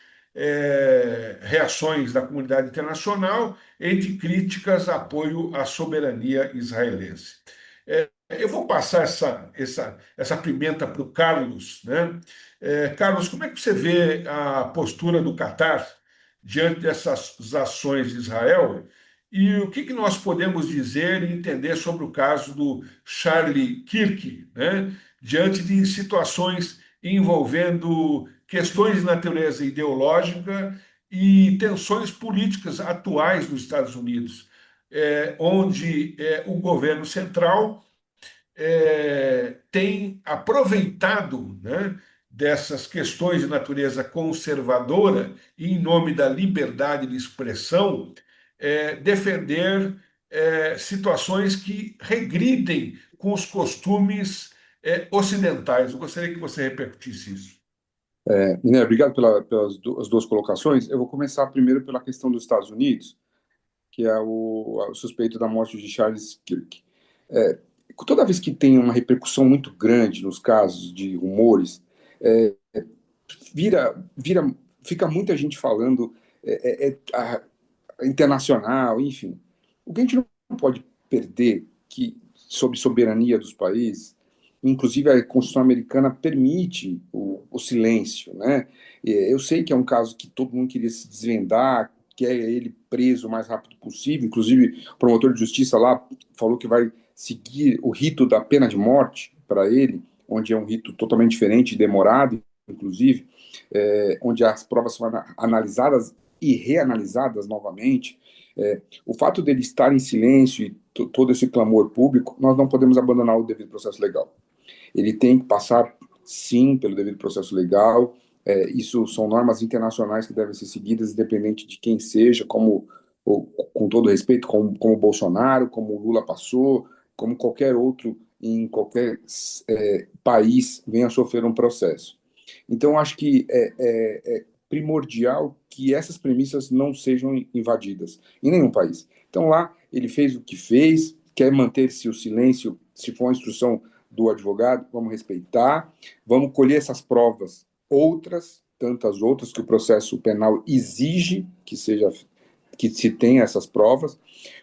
reações da comunidade internacional, entre críticas a apoio à soberania israelense. Eu vou passar essa pimenta para o Carlos, né? Carlos, como é que você vê a postura do Catar diante dessas ações de Israel? E o que nós podemos dizer e entender sobre o caso do Charlie Kirk, né? Diante de situações envolvendo questões de natureza ideológica e tensões políticas atuais nos Estados Unidos, onde o governo central tem aproveitado, né, dessas questões de natureza conservadora e, em nome da liberdade de expressão, defender situações que regridem com os costumes ocidentais. Eu gostaria que você repercutisse isso. Miné, obrigado pelas as duas colocações. Eu vou começar primeiro pela questão dos Estados Unidos, que é o suspeito da morte de Charles Kirk. É, Toda vez que tem uma repercussão muito grande nos casos de rumores, é, vira, fica muita gente falando internacional, enfim. O que a gente não pode perder que sobre soberania dos países, inclusive a Constituição americana permite o silêncio, né? Eu sei que é um caso que todo mundo queria se desvendar, quer ele preso o mais rápido possível, inclusive o promotor de justiça lá falou que vai seguir o rito da pena de morte para ele, onde é um rito totalmente diferente, demorado, inclusive, onde as provas são analisadas e reanalisadas novamente. O fato dele estar em silêncio e todo esse clamor público, nós não podemos abandonar o devido processo legal. Ele tem que passar, sim, pelo devido processo legal. Isso são normas internacionais que devem ser seguidas, independente de quem seja, com todo respeito, como o Bolsonaro, como o Lula passou, como qualquer outro em qualquer país venha a sofrer um processo. Então, acho que é primordial que essas premissas não sejam invadidas em nenhum país. Então, lá, ele fez o que fez, quer manter-se o silêncio, se for uma instrução do advogado, vamos respeitar, vamos colher essas provas, tantas outras que o processo penal exige que se tenha essas provas.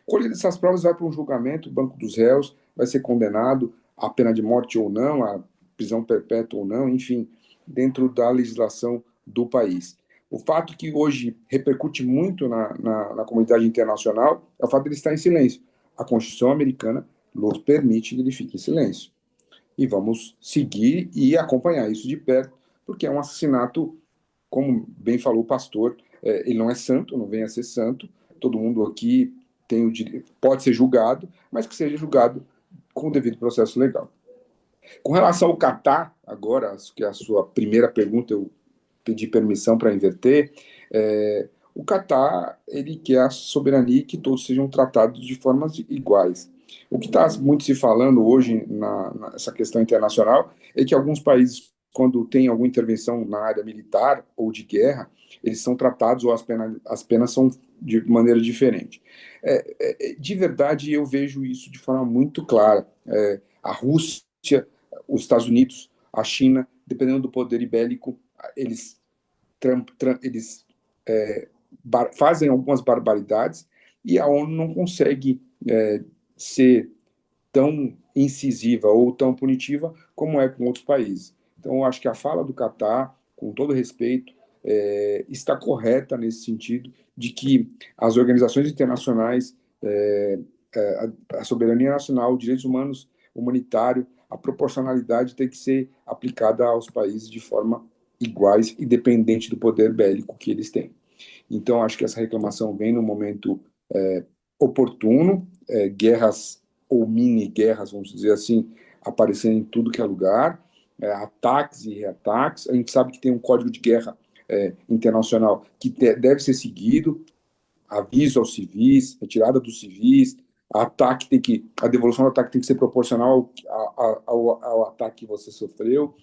Colher essas provas, vai para um julgamento, o banco dos réus vai ser condenado à pena de morte ou não, à prisão perpétua ou não, enfim, dentro da legislação do país. O fato que hoje repercute muito na comunidade internacional é o fato de ele estar em silêncio. A Constituição americana nos permite que ele fique em silêncio. E vamos seguir e acompanhar isso de perto, porque é um assassinato, como bem falou o pastor, ele não é santo, não vem a ser santo, todo mundo aqui pode ser julgado, mas que seja julgado com o devido processo legal. Com relação ao Catar, agora, que é a sua primeira pergunta, eu pedi permissão para inverter. O Catar, ele quer a soberania e que todos sejam tratados de formas iguais. O que está muito se falando hoje nessa questão internacional é que alguns países, quando tem alguma intervenção na área militar ou de guerra, eles são tratados ou as penas são de maneira diferente. De verdade, eu vejo isso de forma muito clara. A Rússia, os Estados Unidos, a China, dependendo do poder ibérico, eles fazem algumas barbaridades e a ONU não consegue ser tão incisiva ou tão punitiva como é com outros países. Então, eu acho que a fala do Catar, com todo respeito, está correta nesse sentido de que as organizações internacionais, a soberania nacional, os direitos humanos, humanitário, a proporcionalidade tem que ser aplicada aos países de forma iguais, independente do poder bélico que eles têm. Então, acho que essa reclamação vem no momento oportuno, guerras ou mini-guerras, vamos dizer assim, aparecendo em tudo que é lugar, ataques e reataques. A gente sabe que tem um código de guerra internacional que deve ser seguido, aviso aos civis, retirada dos civis, a devolução do ataque tem que ser proporcional ao ataque que você sofreu,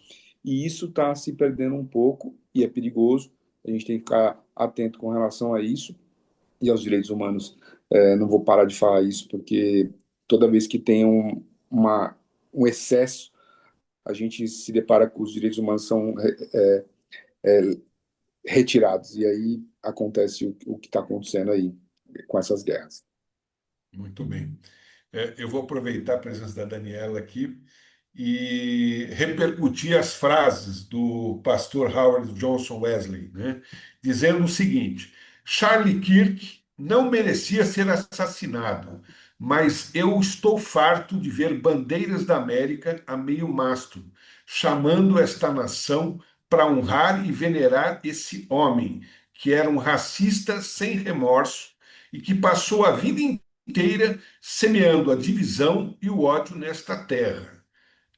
e isso está se perdendo um pouco, e é perigoso, a gente tem que ficar atento com relação a isso, e aos direitos humanos. Não vou parar de falar isso, porque toda vez que tem um excesso, a gente se depara com os direitos humanos são retirados. E aí acontece o que está acontecendo aí com essas guerras. Muito bem. Eu vou aproveitar a presença da Daniela aqui e repercutir as frases do pastor Howard Johnson Wesley, né, dizendo o seguinte: Charlie Kirk não merecia ser assassinado, mas eu estou farto de ver bandeiras da América a meio mastro, chamando esta nação para honrar e venerar esse homem, que era um racista sem remorso e que passou a vida inteira semeando a divisão e o ódio nesta terra.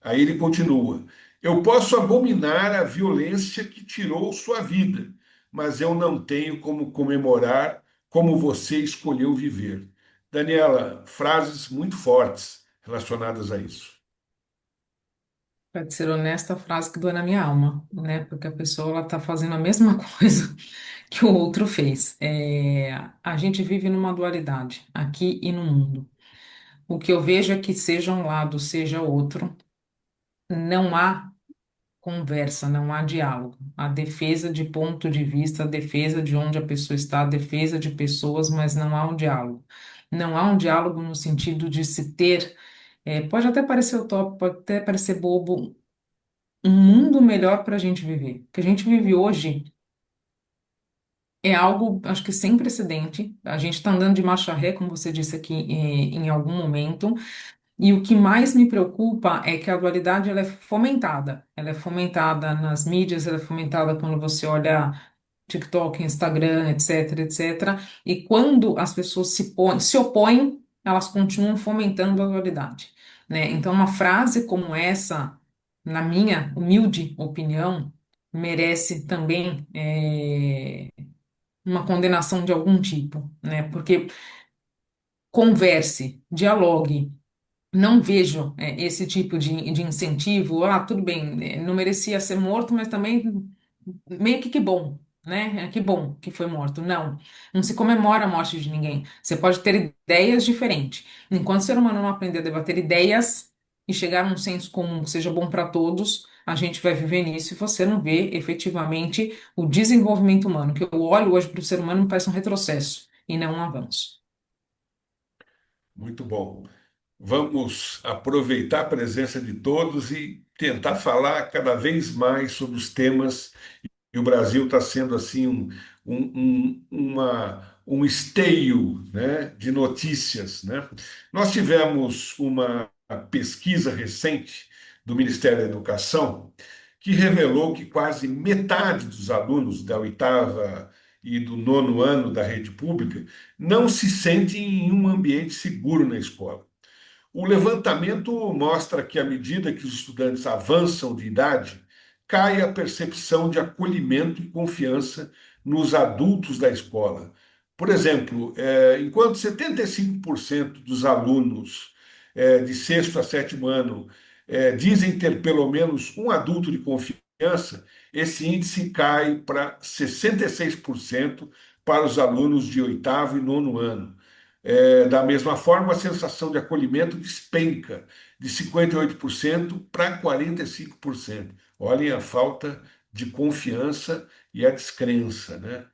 Aí ele continua: eu posso abominar a violência que tirou sua vida, mas eu não tenho como comemorar como você escolheu viver. Daniela, frases muito fortes relacionadas a isso. Para ser honesta, a frase que dói na minha alma, né? Porque a pessoa ela está fazendo a mesma coisa que o outro fez. A gente vive numa dualidade, aqui e no mundo. O que eu vejo é que seja um lado, seja outro, não há conversa, não há diálogo. A defesa de ponto de vista, a defesa de onde a pessoa está, a defesa de pessoas, mas não há um diálogo. Não há um diálogo no sentido de se ter, pode até parecer utópico, pode até parecer bobo, um mundo melhor para a gente viver. O que a gente vive hoje é algo, acho que sem precedente. A gente está andando de marcha ré, como você disse aqui, em algum momento. E o que mais me preocupa é que a dualidade ela é fomentada. Ela é fomentada nas mídias, ela é fomentada quando você olha TikTok, Instagram, etc, etc. E quando as pessoas se opõem, elas continuam fomentando a dualidade, né? Então, uma frase como essa, na minha humilde opinião, merece também uma condenação de algum tipo, né? Porque converse, dialogue, não vejo esse tipo de incentivo. Ah, tudo bem, não merecia ser morto, mas também meio que bom, né? Que bom que foi morto. Não, não se comemora a morte de ninguém. Você pode ter ideias diferentes. Enquanto o ser humano não aprender a debater ideias e chegar num senso comum que seja bom para todos, a gente vai viver nisso e você não vê efetivamente o desenvolvimento humano. Que eu olho hoje para o ser humano me parece um retrocesso e não um avanço. Muito bom. Vamos aproveitar a presença de todos e tentar falar cada vez mais sobre os temas. E o Brasil está sendo assim um esteio, né, de notícias, né? Nós tivemos uma pesquisa recente do Ministério da Educação que revelou que quase metade dos alunos da oitava e do nono ano da rede pública não se sentem em um ambiente seguro na escola. O levantamento mostra que, à medida que os estudantes avançam de idade, cai a percepção de acolhimento e confiança nos adultos da escola. Por exemplo, enquanto 75% dos alunos de sexto a sétimo ano dizem ter pelo menos um adulto de confiança, esse índice cai para 66% para os alunos de oitavo e nono ano. Da mesma forma, a sensação de acolhimento despenca de 58% para 45%. Olhem a falta de confiança e a descrença, né?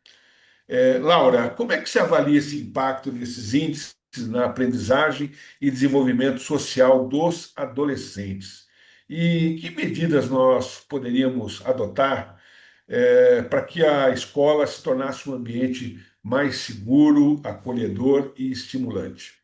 Laura, como é que se avalia esse impacto desses índices na aprendizagem e desenvolvimento social dos adolescentes? E que medidas nós poderíamos adotar para que a escola se tornasse um ambiente mais seguro, acolhedor e estimulante?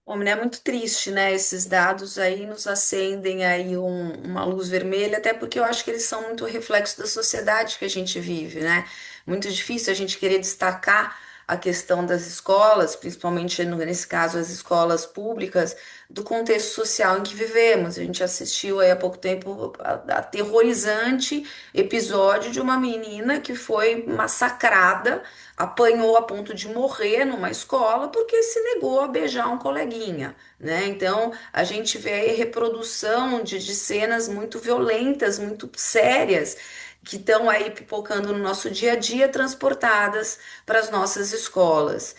Homem, é muito triste, né? Esses dados aí nos acendem aí uma luz vermelha, até porque eu acho que eles são muito reflexo da sociedade que a gente vive, né? Muito difícil a gente querer destacar a questão das escolas, principalmente nesse caso as escolas públicas, do contexto social em que vivemos. A gente assistiu aí há pouco tempo a aterrorizante episódio de uma menina que foi massacrada, apanhou a ponto de morrer numa escola porque se negou a beijar um coleguinha, né? Então a gente vê aí reprodução de cenas muito violentas, muito sérias, que estão aí pipocando no nosso dia a dia, transportadas para as nossas escolas.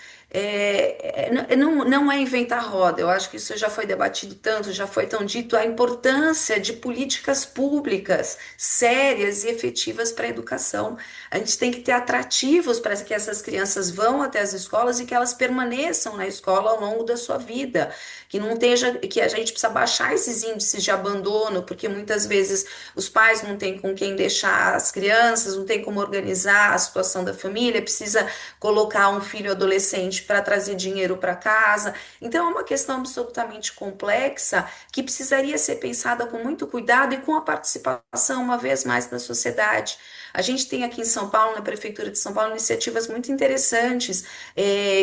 não é inventar roda. Eu acho que isso já foi debatido tanto, já foi tão dito, a importância de políticas públicas sérias e efetivas para a educação. A gente tem que ter atrativos para que essas crianças vão até as escolas e que elas permaneçam na escola ao longo da sua vida. Que não esteja, que a gente precisa baixar esses índices de abandono, porque muitas vezes os pais não têm com quem deixar as crianças, não tem como organizar a situação da família, precisa colocar um filho adolescente para trazer dinheiro para casa. Então é uma questão absolutamente complexa que precisaria ser pensada com muito cuidado e com a participação, uma vez mais, da sociedade. A gente tem aqui em São Paulo, na Prefeitura de São Paulo, iniciativas muito interessantes,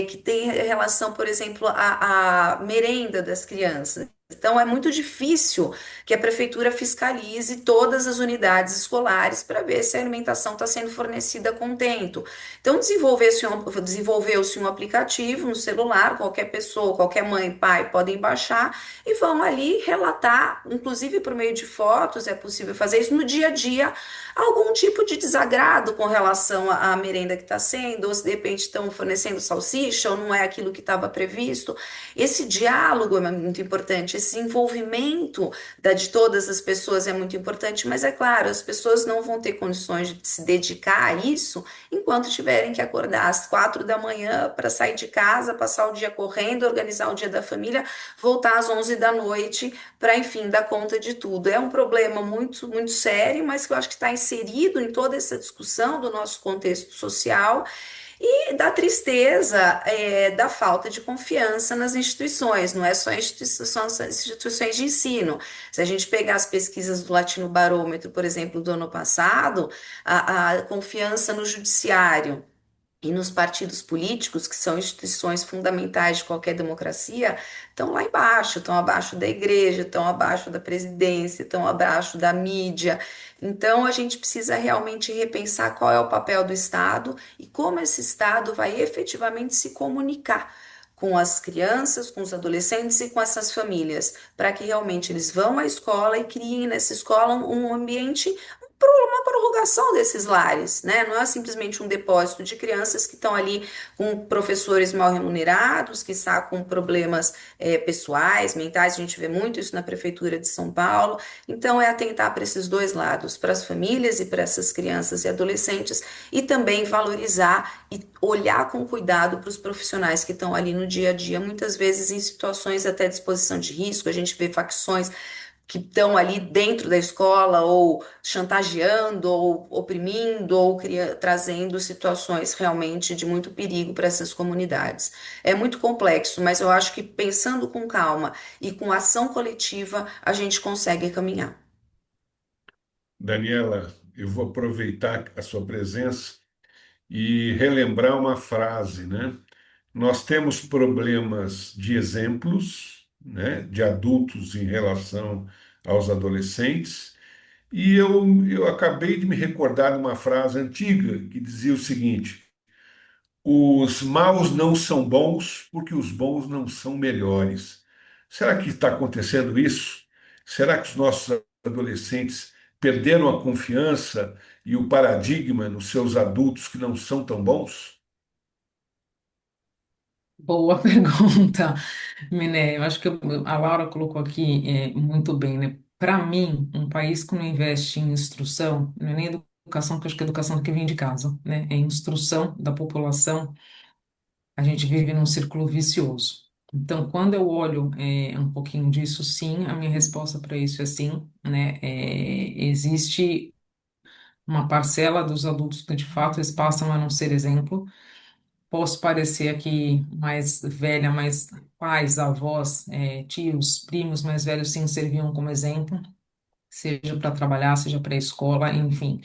que têm relação, por exemplo, à merenda das crianças. Então, é muito difícil que a prefeitura fiscalize todas as unidades escolares para ver se a alimentação está sendo fornecida a contento. Então, desenvolveu-se um aplicativo no celular, qualquer pessoa, qualquer mãe, pai podem baixar e vão ali relatar, inclusive por meio de fotos, é possível fazer isso no dia a dia, algum tipo de desagrado com relação à merenda que está sendo, ou se de repente estão fornecendo salsicha, ou não é aquilo que estava previsto. Esse diálogo é muito importante, esse envolvimento de todas as pessoas é muito importante, mas é claro, as pessoas não vão ter condições de se dedicar a isso enquanto tiverem que acordar às 4 da manhã para sair de casa, passar o dia correndo, organizar o dia da família, voltar às 11 da noite para, enfim, dar conta de tudo. É um problema muito, muito sério, mas que eu acho que está inserido em toda essa discussão do nosso contexto social e da tristeza, da falta de confiança nas instituições, não é só instituições de ensino. Se a gente pegar as pesquisas do Latino Barômetro, por exemplo, do ano passado, a confiança no judiciário e nos partidos políticos, que são instituições fundamentais de qualquer democracia, estão lá embaixo, estão abaixo da igreja, estão abaixo da presidência, estão abaixo da mídia. Então, a gente precisa realmente repensar qual é o papel do Estado e como esse Estado vai efetivamente se comunicar com as crianças, com os adolescentes e com essas famílias, para que realmente eles vão à escola e criem nessa escola um ambiente, uma prorrogação desses lares, né? Não é simplesmente um depósito de crianças que estão ali com professores mal remunerados, que está com problemas pessoais, mentais. A gente vê muito isso na Prefeitura de São Paulo. Então, é atentar para esses dois lados, para as famílias e para essas crianças e adolescentes, e também valorizar e olhar com cuidado para os profissionais que estão ali no dia a dia, muitas vezes em situações até de exposição de risco. A gente vê facções que estão ali dentro da escola, ou chantageando, ou oprimindo, ou trazendo situações realmente de muito perigo para essas comunidades. É muito complexo, mas eu acho que pensando com calma e com ação coletiva, a gente consegue caminhar. Daniela, eu vou aproveitar a sua presença e relembrar uma frase, né? Nós temos problemas de exemplos, né, de adultos em relação aos adolescentes, e eu acabei de me recordar de uma frase antiga que dizia o seguinte: os maus não são bons porque os bons não são melhores. Será que está acontecendo isso? Será que os nossos adolescentes perderam a confiança e o paradigma nos seus adultos que não são tão bons? Boa pergunta, Miné. Eu acho que a Laura colocou aqui muito bem, né? Para mim, um país que não investe em instrução, não é nem educação, porque eu acho que a educação é que vem de casa, né? É instrução da população, a gente vive num círculo vicioso. Então, quando eu olho um pouquinho disso, sim, a minha resposta para isso é sim, né? Existe uma parcela dos adultos que, de fato, eles passam a não ser exemplo. Posso parecer aqui mais velha, mas pais, avós, tios, primos mais velhos, sim, serviam como exemplo, seja para trabalhar, seja para a escola, enfim.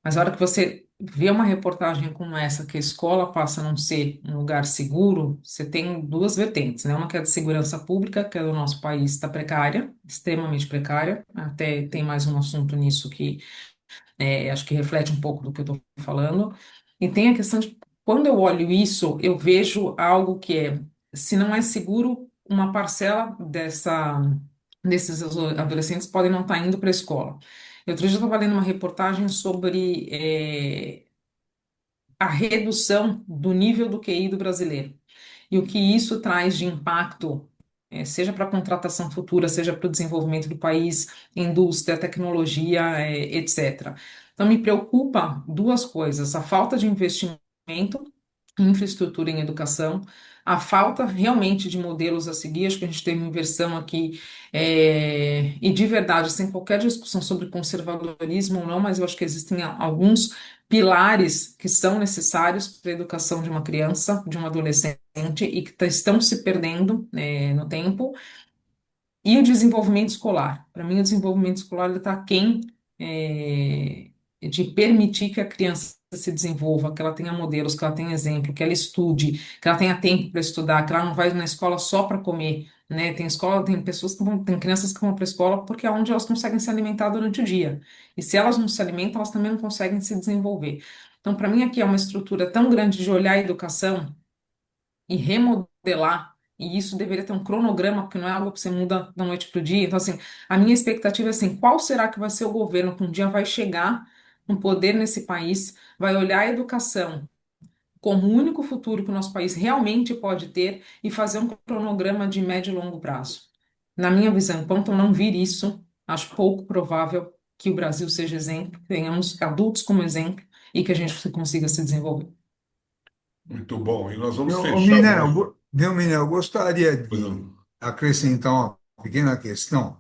Mas a hora que você vê uma reportagem como essa, que a escola passa a não ser um lugar seguro, você tem duas vertentes, né? Uma que é de segurança pública, que é do nosso país, está precária, extremamente precária. Até tem mais um assunto nisso que acho que reflete um pouco do que eu estou falando. E tem a questão de, quando eu olho isso, eu vejo algo que se não é seguro, uma parcela desses adolescentes podem não estar indo para a escola. Outro dia eu estava lendo uma reportagem sobre a redução do nível do QI do brasileiro. e o que isso traz de impacto, seja para a contratação futura, seja para o desenvolvimento do país, indústria, tecnologia, etc. Então, me preocupa duas coisas: a falta de investimento em infraestrutura em educação, a falta realmente de modelos a seguir. Acho que a gente teve uma inversão aqui, e de verdade, sem qualquer discussão sobre conservadorismo ou não, mas eu acho que existem alguns pilares que são necessários para a educação de uma criança, de um adolescente, e que estão se perdendo, no tempo. E o desenvolvimento escolar. Para mim, o desenvolvimento escolar está aquém, de permitir que a criança se desenvolva, que ela tenha modelos, que ela tenha exemplo, que ela estude, que ela tenha tempo para estudar, que ela não vai na escola só para comer, né? Tem escola, tem pessoas que vão, tem crianças que vão para a escola porque é onde elas conseguem se alimentar durante o dia. E se elas não se alimentam, elas também não conseguem se desenvolver. Então, para mim, aqui é uma estrutura tão grande de olhar a educação e remodelar, e isso deveria ter um cronograma, porque não é algo que você muda da noite para o dia. Então, assim, a minha expectativa é assim, qual será que vai ser o governo que um dia vai chegar no poder nesse país, vai olhar a educação como o único futuro que o nosso país realmente pode ter e fazer um cronograma de médio e longo prazo. Na minha visão, enquanto eu não vir isso, acho pouco provável que o Brasil seja exemplo, que tenhamos adultos como exemplo e que a gente consiga se desenvolver. Muito bom. E nós vamos Ô, fechar Minel, hoje. Minel, eu gostaria Pois de não. acrescentar uma pequena questão.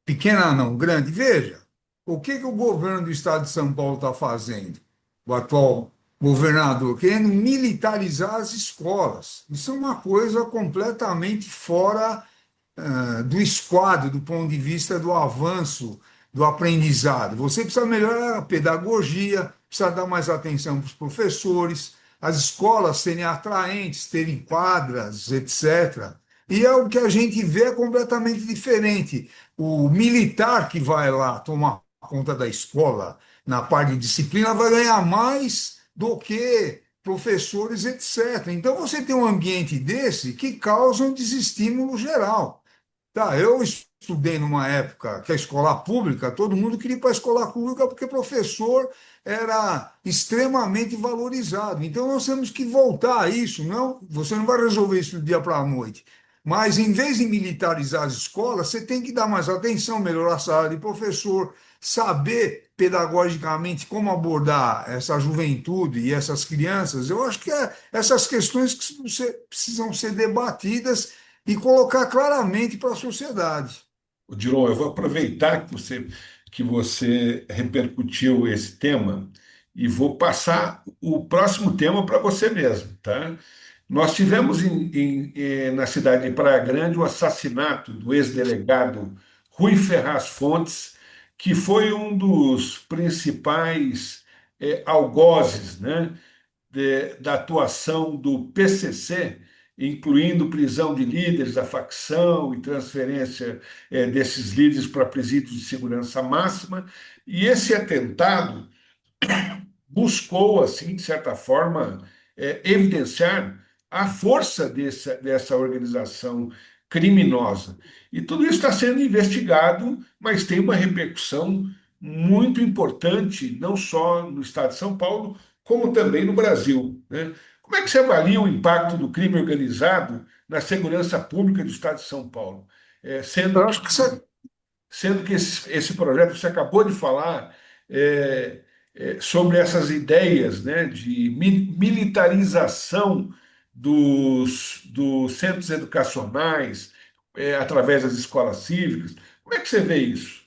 Pequena não, grande. Veja, o que que o governo do estado de São Paulo está fazendo? O atual governador querendo militarizar as escolas. Isso é uma coisa completamente fora do esquadro, do ponto de vista do avanço do aprendizado. Você precisa melhorar a pedagogia, precisa dar mais atenção para os professores, as escolas serem atraentes, terem quadras, etc. E é o que a gente vê é completamente diferente. O militar que vai lá tomar conta da escola na parte de disciplina vai ganhar mais do que professores, etc. Então você tem um ambiente desse que causa um desestímulo geral. Tá, eu estudei numa época que a escola pública, todo mundo queria ir para a escola pública porque professor era extremamente valorizado. Então nós temos que voltar a isso, não? Você não vai resolver isso do dia para a noite. Mas em vez de militarizar as escolas, você tem que dar mais atenção, melhorar a salário de professor, saber pedagogicamente como abordar essa juventude e essas crianças. Eu acho que essas questões que precisam ser debatidas e colocar claramente para a sociedade. Dilon, eu vou aproveitar que você repercutiu esse tema e vou passar o próximo tema para você mesmo, tá? Nós tivemos na cidade de Praia Grande o assassinato do ex-delegado Rui Ferraz Fontes, que foi um dos principais algozes, né, da atuação do PCC, incluindo prisão de líderes da facção e transferência desses líderes para presídios de segurança máxima. E esse atentado buscou, assim, de certa forma, evidenciar a força dessa organização criminosa. E tudo isso está sendo investigado, mas tem uma repercussão muito importante, não só no estado de São Paulo, como também no Brasil, né? Como é que você avalia o impacto do crime organizado na segurança pública do estado de São Paulo? Eu acho que você Sendo que esse projeto que você acabou de falar é, sobre essas ideias, né, de militarização dos centros educacionais através das escolas cívicas. Como é que você vê isso?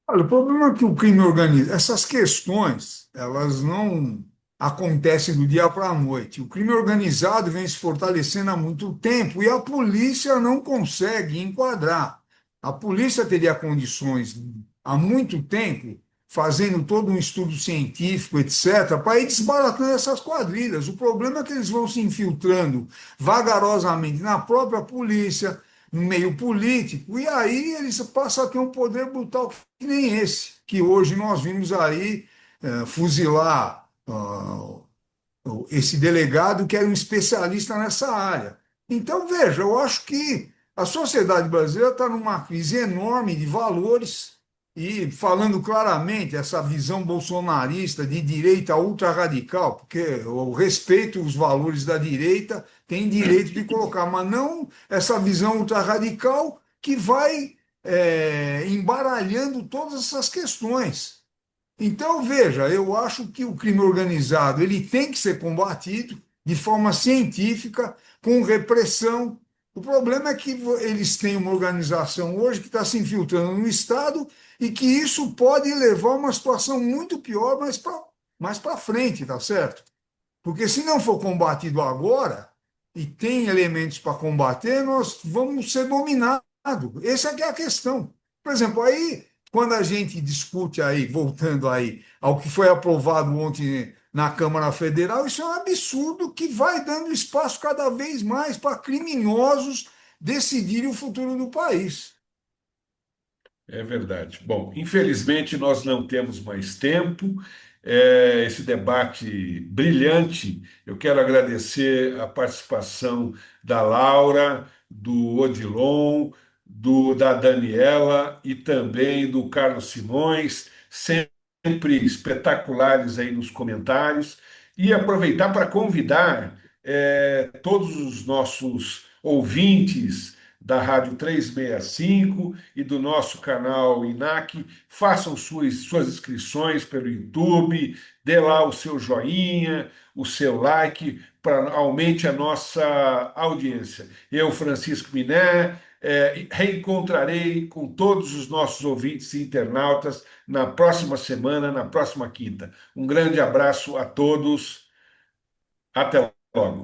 Olha, o problema é que o crime organizado, essas questões, elas não acontecem do dia para a noite. O crime organizado vem se fortalecendo há muito tempo e a polícia não consegue enquadrar. A polícia teria condições há muito tempo, fazendo todo um estudo científico, etc., para ir desbaratando essas quadrilhas. O problema é que eles vão se infiltrando vagarosamente na própria polícia, no meio político, e aí eles passam a ter um poder brutal que nem esse, que hoje nós vimos aí fuzilar esse delegado que era um especialista nessa área. Então, veja, eu acho que a sociedade brasileira está numa crise enorme de valores, e falando claramente essa visão bolsonarista de direita ultra-radical, porque eu respeito os valores da direita, tem direito de colocar, mas não essa visão ultra-radical que vai embaralhando todas essas questões. Então, veja, eu acho que o crime organizado ele tem que ser combatido de forma científica, com repressão. O problema é que eles têm uma organização hoje que está se infiltrando no Estado e que isso pode levar a uma situação muito pior mais para frente, tá certo? Porque se não for combatido agora, e tem elementos para combater, nós vamos ser dominados. Essa é que é a questão. Por exemplo, aí, quando a gente discute aí, voltando aí ao que foi aprovado ontem na Câmara Federal, isso é um absurdo que vai dando espaço cada vez mais para criminosos decidirem o futuro do país. É verdade. Bom, infelizmente nós não temos mais tempo. Esse debate brilhante. Eu quero agradecer a participação da Laura, do Odilon, da Daniela e também do Carlos Simões, sempre espetaculares aí nos comentários. E aproveitar para convidar todos os nossos ouvintes da Rádio 365 e do nosso canal INAC, façam suas inscrições pelo YouTube, dê lá o seu joinha, o seu like, para aumente a nossa audiência. Eu, Francisco Miné, reencontrarei com todos os nossos ouvintes e internautas na próxima semana, na próxima quinta. Um grande abraço a todos, até logo.